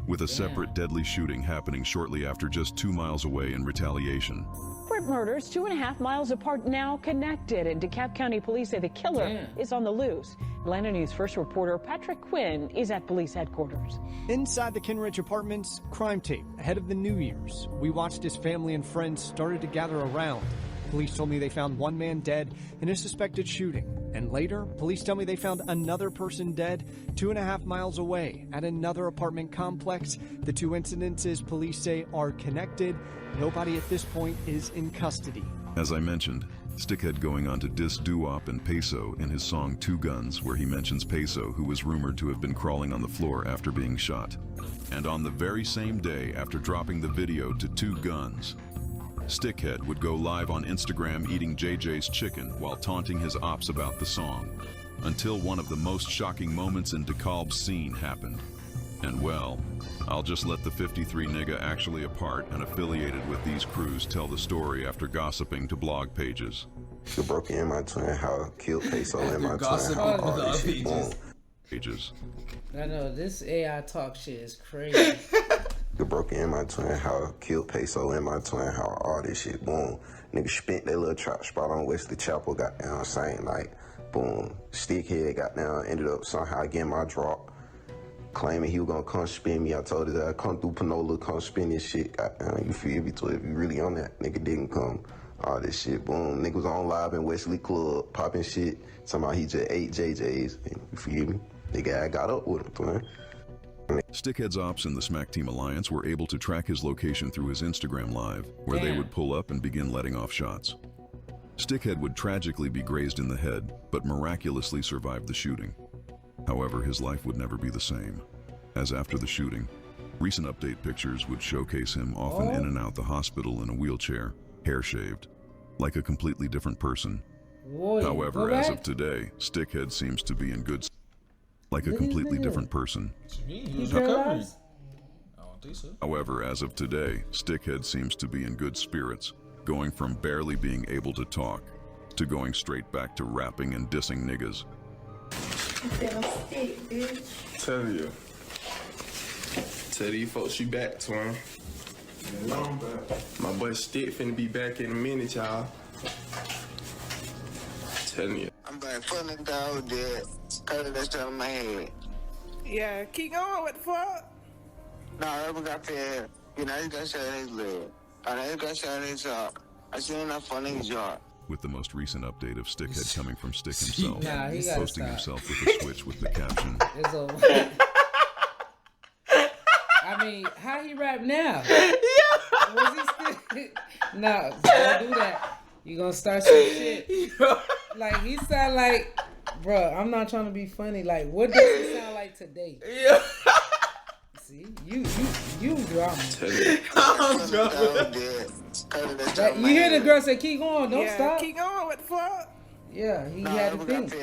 with a separate deadly shooting happening shortly after just 2 miles away in Retaliation. Separate murders 2.5 miles apart now connected, and DeKalb County police say the killer is on the loose. Atlanta News First reporter Patrick Quinn is at police headquarters. Inside the Kenrich Apartments, crime tape ahead of the New Year's. We watched as family and friends started to gather around. Police told me they found one man dead in a suspected shooting. And later, police tell me they found another person dead 2.5 miles away at another apartment complex. The 2 incidences police say are connected. Nobody at this point is in custody. As I mentioned, Stickhead going on to diss Doo Wop and Peso in his song 2 Guns, where he mentions Peso, who was rumored to have been crawling on the floor after being shot. And on the very same day after dropping the video to 2 Guns, Stickhead would go live on Instagram eating JJ's chicken while taunting his ops about the song, until one of the most shocking moments in Doowopgz scene happened. And well, I'll just let the 53 nigga actually a part and affiliated with these crews tell the story after gossiping to blog pages. You broke in my twin house, killed Peso in my twin house, all this shit, boom. Pages. I know, this AI talk shit is crazy. You broke in my twin house, killed Peso in my twin house, all this shit, boom. Nigga spent that little trap spot on Wesley Chapel, got down same night, boom. Stickhead got down, ended up somehow getting my drop, claiming he was gonna come spin me. I told his ass, come through Panola, come spin this shit, got down, you feel me? So if you really on that, nigga didn't come. All this shit, boom. Nigga was on live in Wesley Club, popping shit, somehow he just ate JJ's, you feel me? Nigga, I got up with him, twin. Stickhead's ops in the Smack Team Alliance were able to track his location through his Instagram Live, where they would pull up and begin letting off shots. Stickhead would tragically be grazed in the head, but miraculously survived the shooting. However, his life would never be the same, as after the shooting, recent update pictures would showcase him often in and out the hospital in a wheelchair, hair shaved, like a completely different person. However, as of today, Stickhead seems to be in good like a completely different person. However, as of today, Stickhead seems to be in good spirits, going from barely being able to talk to going straight back to rapping and dissing niggas. Tell these folks you back, twin. My boy Stick finna be back in a minute, y'all. Telling you. I'm back putting down there. Cause that's still in my head. Yeah, keep going. What the fuck? Nah, I ever got there. You know, you got shot in his leg. And you got shot in his heart. I seen enough fun in his yard. With the most recent update of Stickhead coming from Stick himself, Nah, he posting stop. himself with a switch with the caption. It's over. I mean, how he rap now? Was he still? No, don't do that. You gonna start some shit. Like, he sound like, bruh, I'm not trying to be funny. Like, what does he sound like today? See, you drama. I'm drama. You hear the girl say, keep going, don't stop. Keep going. What the fuck? Yeah, he had to think.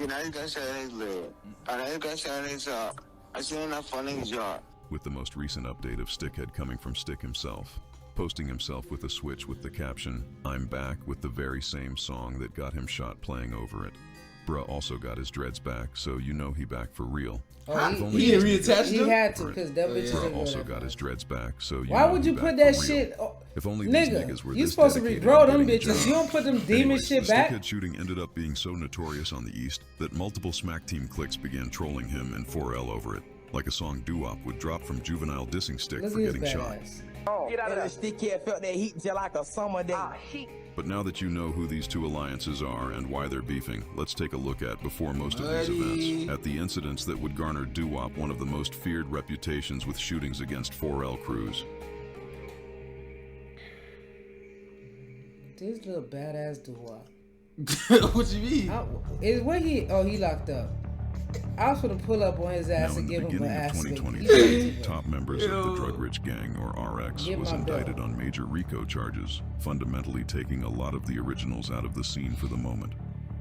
You know, you got shot in his leg. And you got shot in his heart. I seen enough fun in his yard. With the most recent update of Stickhead coming from Stick himself, posting himself with a switch with the caption, "I'm back," with the very same song that got him shot playing over it. Bruh also got his dreads back, so you know he back for real. Oh, he reattached them? He had to, because that bitch Bruh also got his dreads back, so you Why know would he you back put for that real. shit? If only these Nigga, niggas were you this supposed to dedicated rebro on them getting a bitches. job. You don't put them demon Anyways, shit the back. Stickhead shooting ended up being so notorious on the East that multiple Smack Team cliques began trolling him and 4L over it, like a song Doo Wop would drop from Juvenile dissing Stick Look for at his getting shot. badass. Get out of there. Stickhead felt that heat just like a summer day. But now that you know who these two alliances are and why they're beefing, let's take a look at before most of these events, at the incidents that would garner Doo Wop one of the most feared reputations with shootings against 4L crews. This little badass Doo Wop. What you mean? Is where he? Oh, he locked up. I was gonna pull up on his ass Now, and in the give him an beginning of ass. 2023, top members of the Drug Rich Gang, or RX, Get was my indicted bill. on major RICO charges, fundamentally taking a lot of the originals out of the scene for the moment,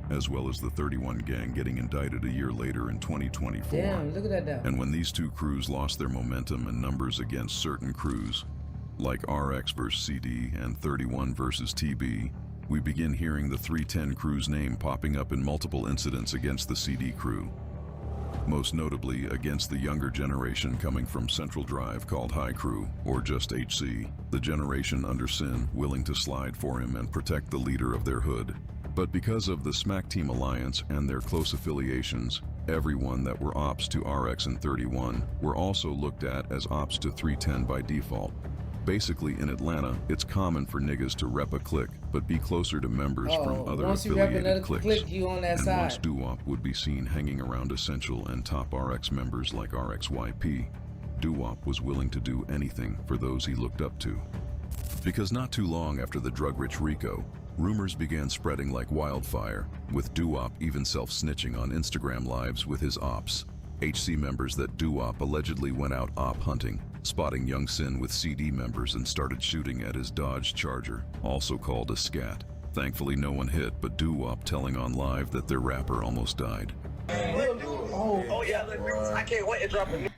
as well as the 31 Gang getting indicted a year later in 2024. Damn, look at that now. And when these two crews lost their momentum and numbers against certain crews, like RX versus CD and 31 versus TB, we begin hearing the 310 crew's name popping up in multiple incidents against the CD crew. Most notably against the younger generation coming from Central Drive called High Crew, or just HC, the generation under Sin willing to slide for him and protect the leader of their hood. But because of the Smack Team Alliance and their close affiliations, everyone that were ops to RX and 31 were also looked at as ops to 310 by default. Basically, in Atlanta, it's common for niggas to rep a clique, but be closer to members from other once you rep affiliated another cliques. clique, you on that And side. once Doo Wop would be seen hanging around Essential and top RX members like RXYP, Doo Wop was willing to do anything for those he looked up to. Because not too long after the drug-rich RICO, Rumors began spreading like wildfire, with Doo Wop even self-snitching on Instagram lives with his ops. HC members that Doo Wop allegedly went out op hunting, spotting Young Sin with CD members and started shooting at his Dodge Charger, also called a scat. Thankfully no one hit, but Doo Wop telling on live that their rapper almost died. Oh yeah, I can't wait to drop a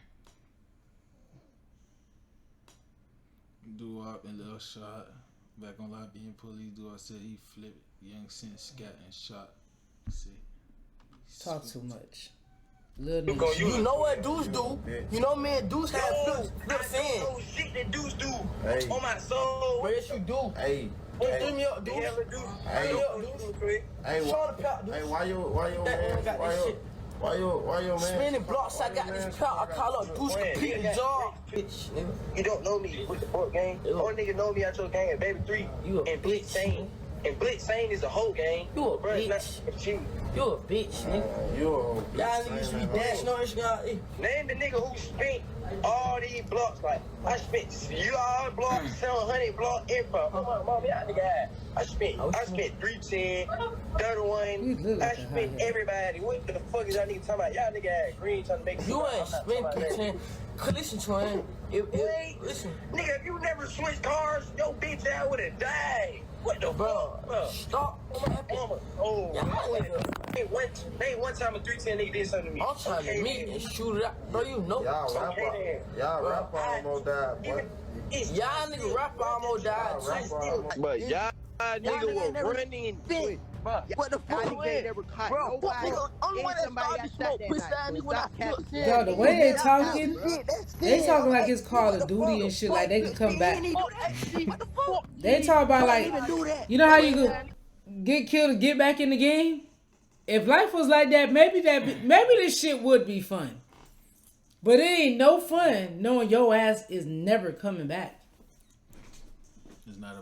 Doo Wop and Lil Shot. Back on live being police, Doo Wop said he flipped Young Sin, scat, and shot. See. Talk too much. Little You know what Deuce do? You know me and Deuce have flip sin. No shit that Deuce do. Hey. On my soul. What yes you do? Hey. Hey, me up, Deuce. Hey, Hey, why your man? Spinning blocks, I got this pal. I call up Deuce compete the job. Bitch, nigga. You don't know me with the fuck gang. Only nigga know me out your gang at Baby 3 and Blitz Sane. And Blitz Sane is a whole gang. You a bitch. You a bitch, nigga. Y'all niggas be dashing on this guy. Name the nigga who spent all these blocks. Like, I spent y'all blocks, 700 block info. Mom, y'all nigga had. I spent 310, 31. I spent everybody. What the fuck is y'all nigga talking about? Y'all nigga had green trying to make. You ain't spent 310. Listen, twin. Listen, nigga, if you never switched cars, your bitch ass would have died. What the fuck? Bro, stop. Oh, hey, one time a 310 nigga did something to me. I'm trying to meet and shoot it out. Bro, you know. Y'all rapper almost died, boy. Y'all nigga rapper almost died. But y'all nigga was running. What the fuck? They never caught nobody. Only one that started smoke pussy ass nigga when I flipped in. Yo, the way they talking like it's Call of Duty and shit, like they can come back. They talk about like, you know how you could get killed and get back in the game? If life was like that, maybe this shit would be fun. But it ain't no fun knowing your ass is never coming back.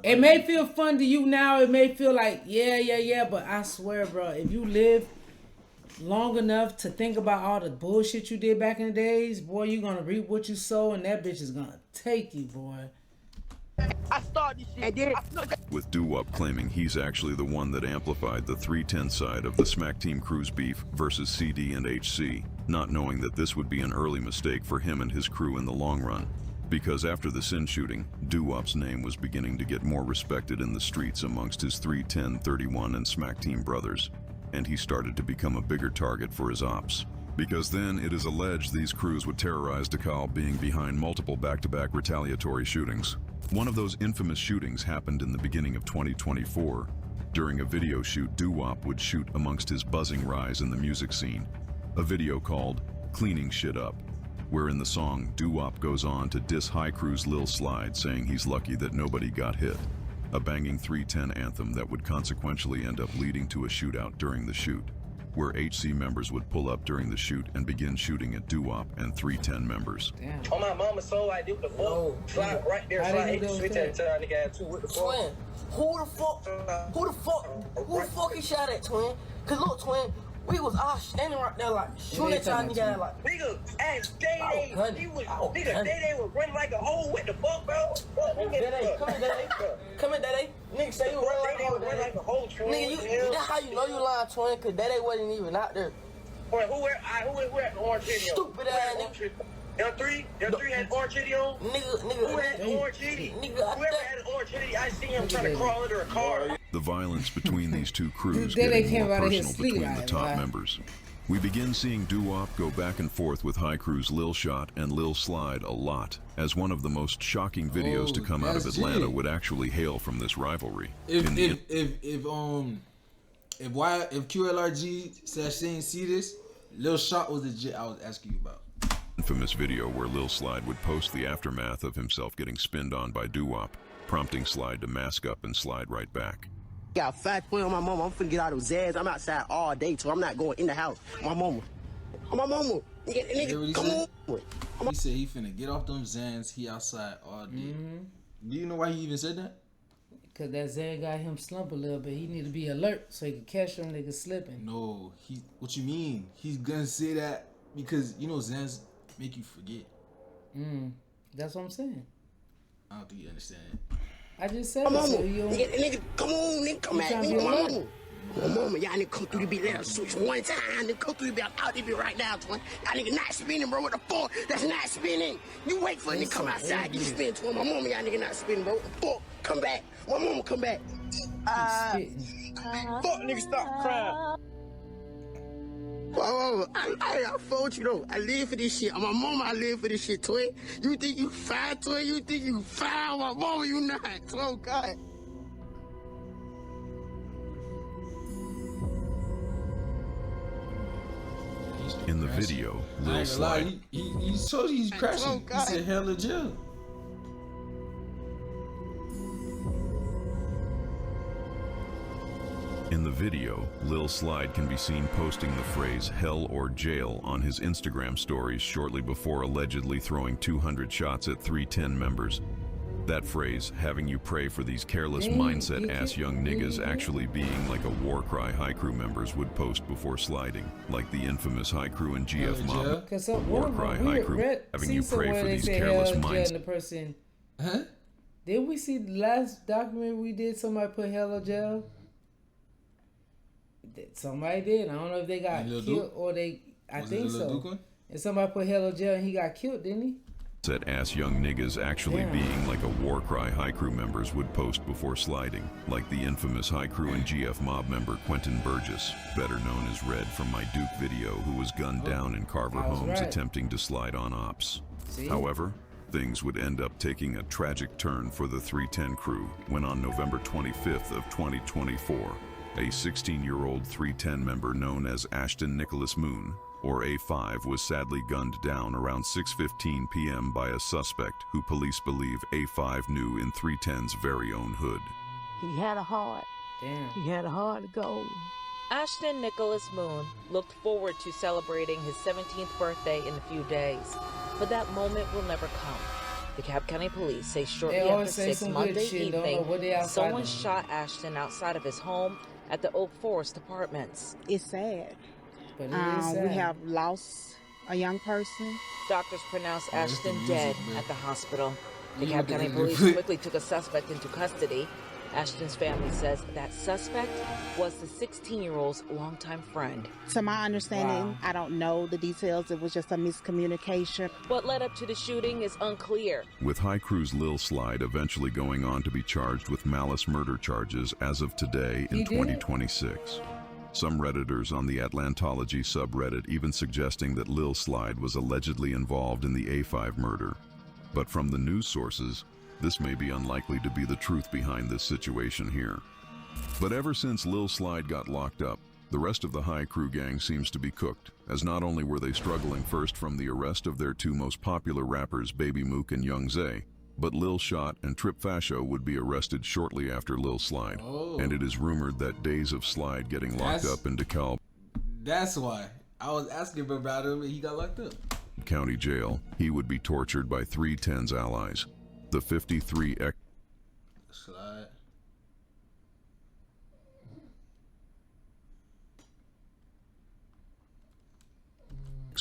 It may feel fun to you now. It may feel like, yeah. But I swear, bro, if you live long enough to think about all the bullshit you did back in the days, boy, you're going to reap what you sow, and that bitch is going to take you, boy. I started this shit. With Doo Wop claiming he's actually the one that amplified the 310 side of the Smack Team Crew's beef versus CD and HC, not knowing that this would be an early mistake for him and his crew in the long run. Because after the Sin shooting, Doo Wop's name was beginning to get more respected in the streets amongst his 310, 31, and Smack Team brothers, and he started to become a bigger target for his ops. Because then it is alleged these crews would terrorize DeKalb being behind multiple back-to-back retaliatory shootings. One of those infamous shootings happened in the beginning of 2024. During a video shoot, Doo Wop would shoot amongst his buzzing rise in the music scene, a video called Cleaning Shit Up, where in the song, Doo Wop goes on to diss High Crew's Lil Slide, saying he's lucky that nobody got hit. A banging 310 anthem that would consequentially end up leading to a shootout during the shoot, where HC members would pull up during the shoot and begin shooting at Doo Wop and 310 members. Damn. On my mama's soul, I do the fuck. Slide right there, slide hit switch at the nigga too. What the fuck? Twin, who the fuck he shot at, twin? Cause look, twin, we was all standing right there like shooting at y'all nigga like nigga as Day he was nigga Day was running like a hole. What the fuck, bro? Come here, Day. Nigga say you run like a hole. Nigga, that's how you know you lying, twin. Cause Day wasn't even out there. Who had orange hoodie on? Stupid ass nigga. Your three had orange hoodie on? Nigga. Who had orange hoodie? Nigga, whoever had an orange hoodie, I see him trying to crawl under a car. The violence between these two crews getting more personal between the top members. We begin seeing Doo Wop go back and forth with High Crew's Lil Shot and Lil Slide a lot, as one of the most shocking videos to come out of Atlanta would actually hail from this rivalry. If QLRG/Shane see this, Lil Shot was legit. I was asking you about. Infamous video where Lil Slide would post the aftermath of himself getting spinned on by Doo Wop, prompting Slide to mask up and slide right back. Got 5 points on my mama. I'm finna get out of Zaz. I'm outside all day, so I'm not going in the house. My mama. Nigga, come on. He said he finna get off them Zans. He outside all day. Do you know why he even said that? Cause that Zan got him slump a little bit. He need to be alert so he can catch them niggas slipping. No, what you mean? He's gonna say that because you know Zans make you forget. That's what I'm saying. I don't think you understand it. I just said Come it, on, so you nigga, come on, nigga, come You back, tryna be nigga, alert. mama. My mama, y'all nigga come through the bit, let her switch one time. Nigga come through the bit, out the bit right now, twin. Y'all nigga not spinning, bro. What the fuck? That's not spinning. You wait for it to come outside. You spin, twin. My mama, y'all nigga not spinning, bro. What the fuck? Come back. My mama, come back. Fuck, nigga, stop crying. Whoa, I fold you though. I live for this shit. My mama, I live for this shit, twin. You think you fine, twin? You think you fine? My mama, you not. Oh, God. In the video, I Lil ain't gonna lie, Slide he told you he's crashing. He said hella jail. In the video, Lil Slide can be seen posting the phrase hell or jail on his Instagram stories shortly before allegedly throwing 200 shots at 310 members. That phrase, having you pray for these careless mindset-ass young niggas actually being like a war cry High Crew members would post before sliding, like the infamous High Crew and GF mob. War cry High Crew, having you pray for these careless minds. The person. Huh? Didn't we see the last documentary we did? Somebody put hell or jail. Somebody did. I don't know if they got killed or they. I think so. And somebody put hell or jail and he got killed, didn't he? Said ass young niggas actually being like a war cry High Crew members would post before sliding, like the infamous High Crew and GF mob member Quentin Burgess, better known as Red from my Duke video, who was gunned down in Carver Homes attempting to slide on ops. However, things would end up taking a tragic turn for the 310 crew when on November 25th of 2024, a 16-year-old 310 member known as Ashton Nicholas Moon, or A5, was sadly gunned down around 6:15 p.m. by a suspect who police believe A5 knew in 310's very own hood. He had a heart. Damn. He had a heart of gold. Ashton Nicholas Moon looked forward to celebrating his 17th birthday in a few days, but that moment will never come. The DeKalb County Police say shortly after 6 Monday evening, someone shot Ashton outside of his home at the Oak Forest Apartments. It's sad. But it is sad. We have lost a young person. Doctors pronounced Ashton dead at the hospital. The DeKalb County Police quickly took a suspect into custody. Ashton's family says that suspect was the 16-year-old's longtime friend. To my understanding, I don't know the details. It was just a miscommunication. What led up to the shooting is unclear. With High Crew's Lil Slide eventually going on to be charged with malice murder charges as of today in 2026. Some Redditors on the Atlantology subreddit even suggesting that Lil Slide was allegedly involved in the A5 murder. But from the news sources, this may be unlikely to be the truth behind this situation here. But ever since Lil Slide got locked up, the rest of the High Crew gang seems to be cooked, as not only were they struggling first from the arrest of their two most popular rappers, Baby Mook and Young Zay, but Lil Shot and Trip Fasho would be arrested shortly after Lil Slide. And it is rumored that days of Slide getting locked up in DeKalb That's why. I was asking about him and he got locked up. County Jail, he would be tortured by 310's allies. The 53X Slide.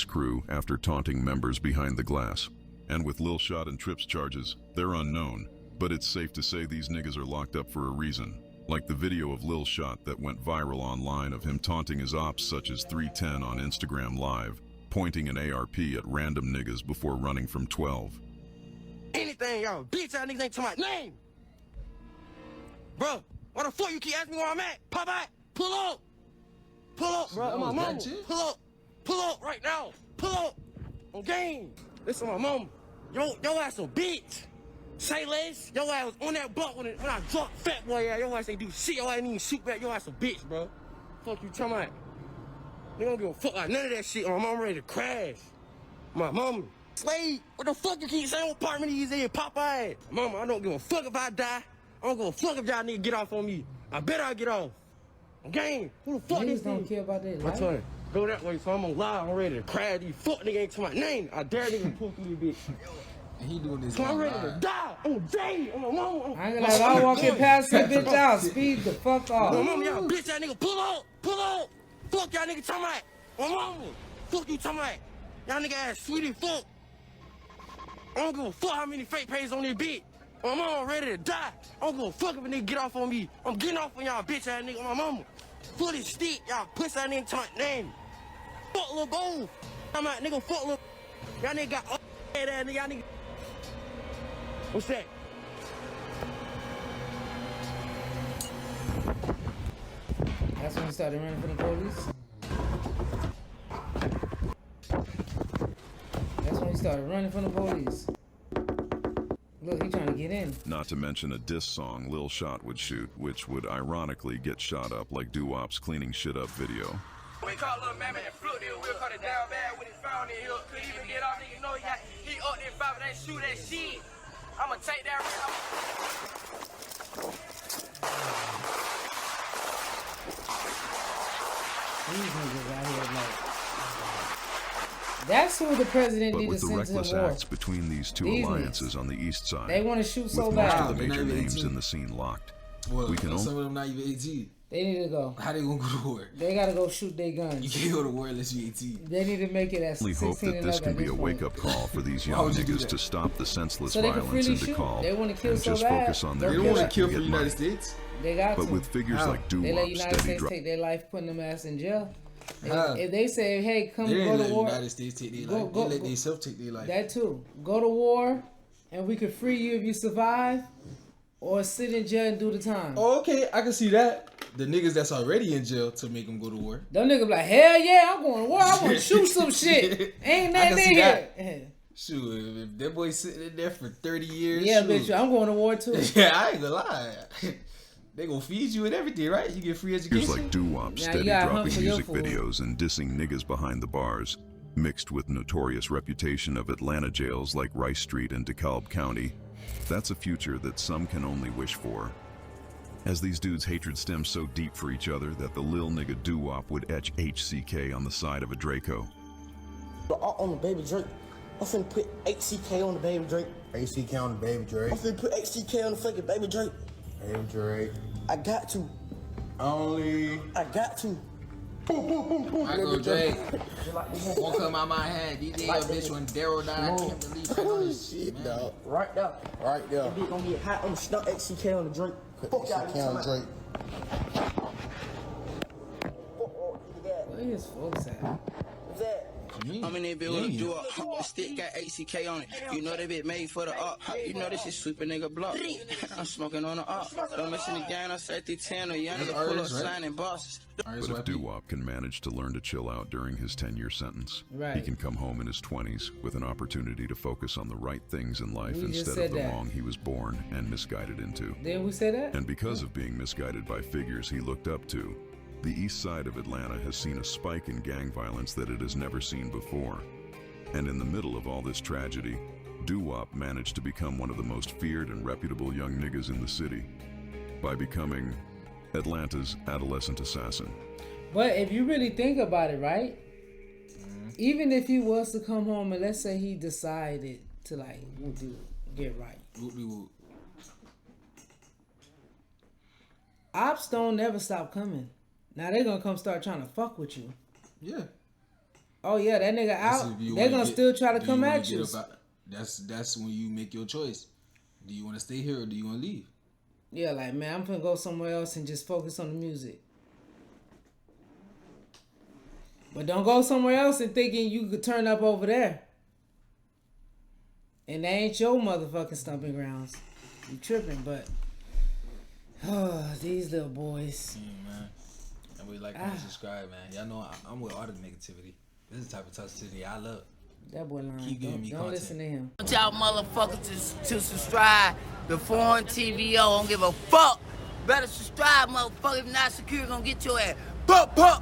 crew after taunting members behind the glass. And with Lil Shot and Trip's charges, they're unknown, but it's safe to say these niggas are locked up for a reason. Like the video of Lil Shot that went viral online of him taunting his ops such as 310 on Instagram Live, pointing an ARP at random niggas before running from 12. Anything, y'all. Bitch, y'all niggas ain't to my name. Bro, why the fuck you keep asking me where I'm at? Pop out. Pull up. Pull up, bro. My mama. Pull up. Pull up right now. Pull up. On game. Listen to my mama. Yo ass a bitch. Say less. Yo ass was on that butt when I dropped fat boy. Yeah, yo ass ain't do shit. Yo ass ain't even shoot back. Yo ass a bitch, bro. Fuck you talking about? They don't give a fuck like none of that shit. My mama ready to crash. My mama. Slade, what the fuck you keep saying what apartment he's in, Popeye? Mama, I don't give a fuck if I die. I don't give a fuck if y'all niggas get off on me. I better I get off. Game. Who the fuck Niggas don't care about that. My turn. Go that way, so I'm gonna lie. I'm ready to crash. These fuck nigga ain't to my name. I dare nigga to pull through this bitch. And he doing this. So I'm ready to die. I'm Jay. I'm my mama. I ain't gonna lie, I walking past that bitch out. Speed the fuck off. My mama, y'all bitch that nigga. Pull up. Pull up. Fuck y'all nigga talking about. My mama. Fuck you talking about. Y'all nigga ass sweetie fuck. I don't give a fuck how many fake pages on this bitch. My mama ready to die. I'm gonna fuck if a nigga get off on me. I'm getting off on y'all bitch ass nigga. My mama. Full of stick, y'all pussy ass nigga talk name. Fuck Lil Bone. I'm out, nigga, fuck Lil. Y'all nigga got head ass nigga. Y'all nigga. What's that? That's when he started running from the police. That's when he started running from the police. Look, he trying to get in. Not to mention a diss song Lil Shot would shoot, which would ironically get shot up like Doo Wop's cleaning shit up video. We call little man and flip the wheel, cut it down bad when he found it. He couldn't even get off, nigga know he up there 5 and they shoot that shit. I'ma take that ring. These niggas out here like. That's who the president But did with to the send to reckless the war. acts between these two alliances on the east side, They want to shoot so with bad. most of the major names in the scene locked, Well, we can some only... of them not even 18. They need to go. How they gonna go to war? They gotta go shoot their guns. You can't go to war unless you're 18. They need to make it at We 16 hope that and this up can at be this a point. wake-up call for these Why young would you do niggas that? to stop the senseless So they can violence freely and shoot. call They want to kill and so just bad. focus on They their don't want to mission kill to for the get United money. States. They got But to. with figures How? like Doo They let Wop United steady States drop. take their life, putting them ass in jail. How? If they say, "Hey, come They go didn't to let the war," United States take their Go- life. go- They let go- themselves take their life. that too. Go to war, and we could free you if you survive, or sit in jail and do the time. Oh, okay, I can see that. The niggas that's already in jail to make them go to war. Them niggas be like, hell yeah, I'm going to war. I want to shoot some shit. Ain't I can nothing see in that. here. Shoot, if that boy sitting in there for 30 years. Yeah, shoot. bitch, I'm going to war too. Yeah, I ain't gonna lie. They gonna feed you and everything, right? You get free education. Figures like Doo Wop Now you steady gotta hunt dropping for your music food. videos and dissing niggas behind the bars, mixed with notorious reputation of Atlanta jails like Rice Street and DeKalb County. That's a future that some can only wish for. As these dudes' hatred stems so deep for each other that the lil nigga Doo Wop would etch HCK on the side of a Draco. On the baby Drake. I'm finna put HCK on the baby Drake. HCK on the baby Drake. I'm finna put HCK on the fucking baby Drake. Baby Drake. I got to. Only. I got to. I go Drake. Won't come out my head. DJ like bitch when Daryl died. I can't believe it. Holy shit, dog. Right there. Right there. That bitch gonna get hot. I'm stuck HCK on the Drake. Fuck y'all. HCK on Drake. Where his folks at? What's that? I'm in there building a do up. The stick got HCK on it. You know that bitch made for the up. You know this is sweeping nigga block. I'm smoking on the up. Don't miss in the game. I said 10 or young nigga pull up signing bosses. But if Doo Wop can manage to learn to chill out during his 10-year sentence, Right. he can come home in his 20s with an opportunity to focus on the right things in life We just instead said of the that. wrong he was born and misguided into. Didn't we say that? And because of being misguided by figures he looked up to, the east side of Atlanta has seen a spike in gang violence that it has never seen before. And in the middle of all this tragedy, Doo Wop managed to become one of the most feared and reputable young niggas in the city by becoming Atlanta's adolescent assassin. But if you really think about it, right? Even if he was to come home and let's say he decided to like get right. Ops don't never stop coming. Now they gonna come start trying to fuck with you. Yeah. Oh yeah, that nigga out. They're gonna still try to come at you. That's when you make your choice. Do you want to stay here or do you want to leave? Yeah, like man, I'm gonna go somewhere else and just focus on the music. But don't go somewhere else and thinking you could turn up over there. And that ain't your motherfucking stomping grounds. You tripping, but these little boys. Yeah, man. And we like and subscribe, man. Y'all know I'm with all the negativity. This is the type of toxicity I love. That boy lying. Keep giving me Don't content. listen to him. I want y'all motherfuckers to subscribe to Foreign TVO. Don't give a fuck. Better subscribe, motherfucker. If not, security gonna get your ass. Pup, pup.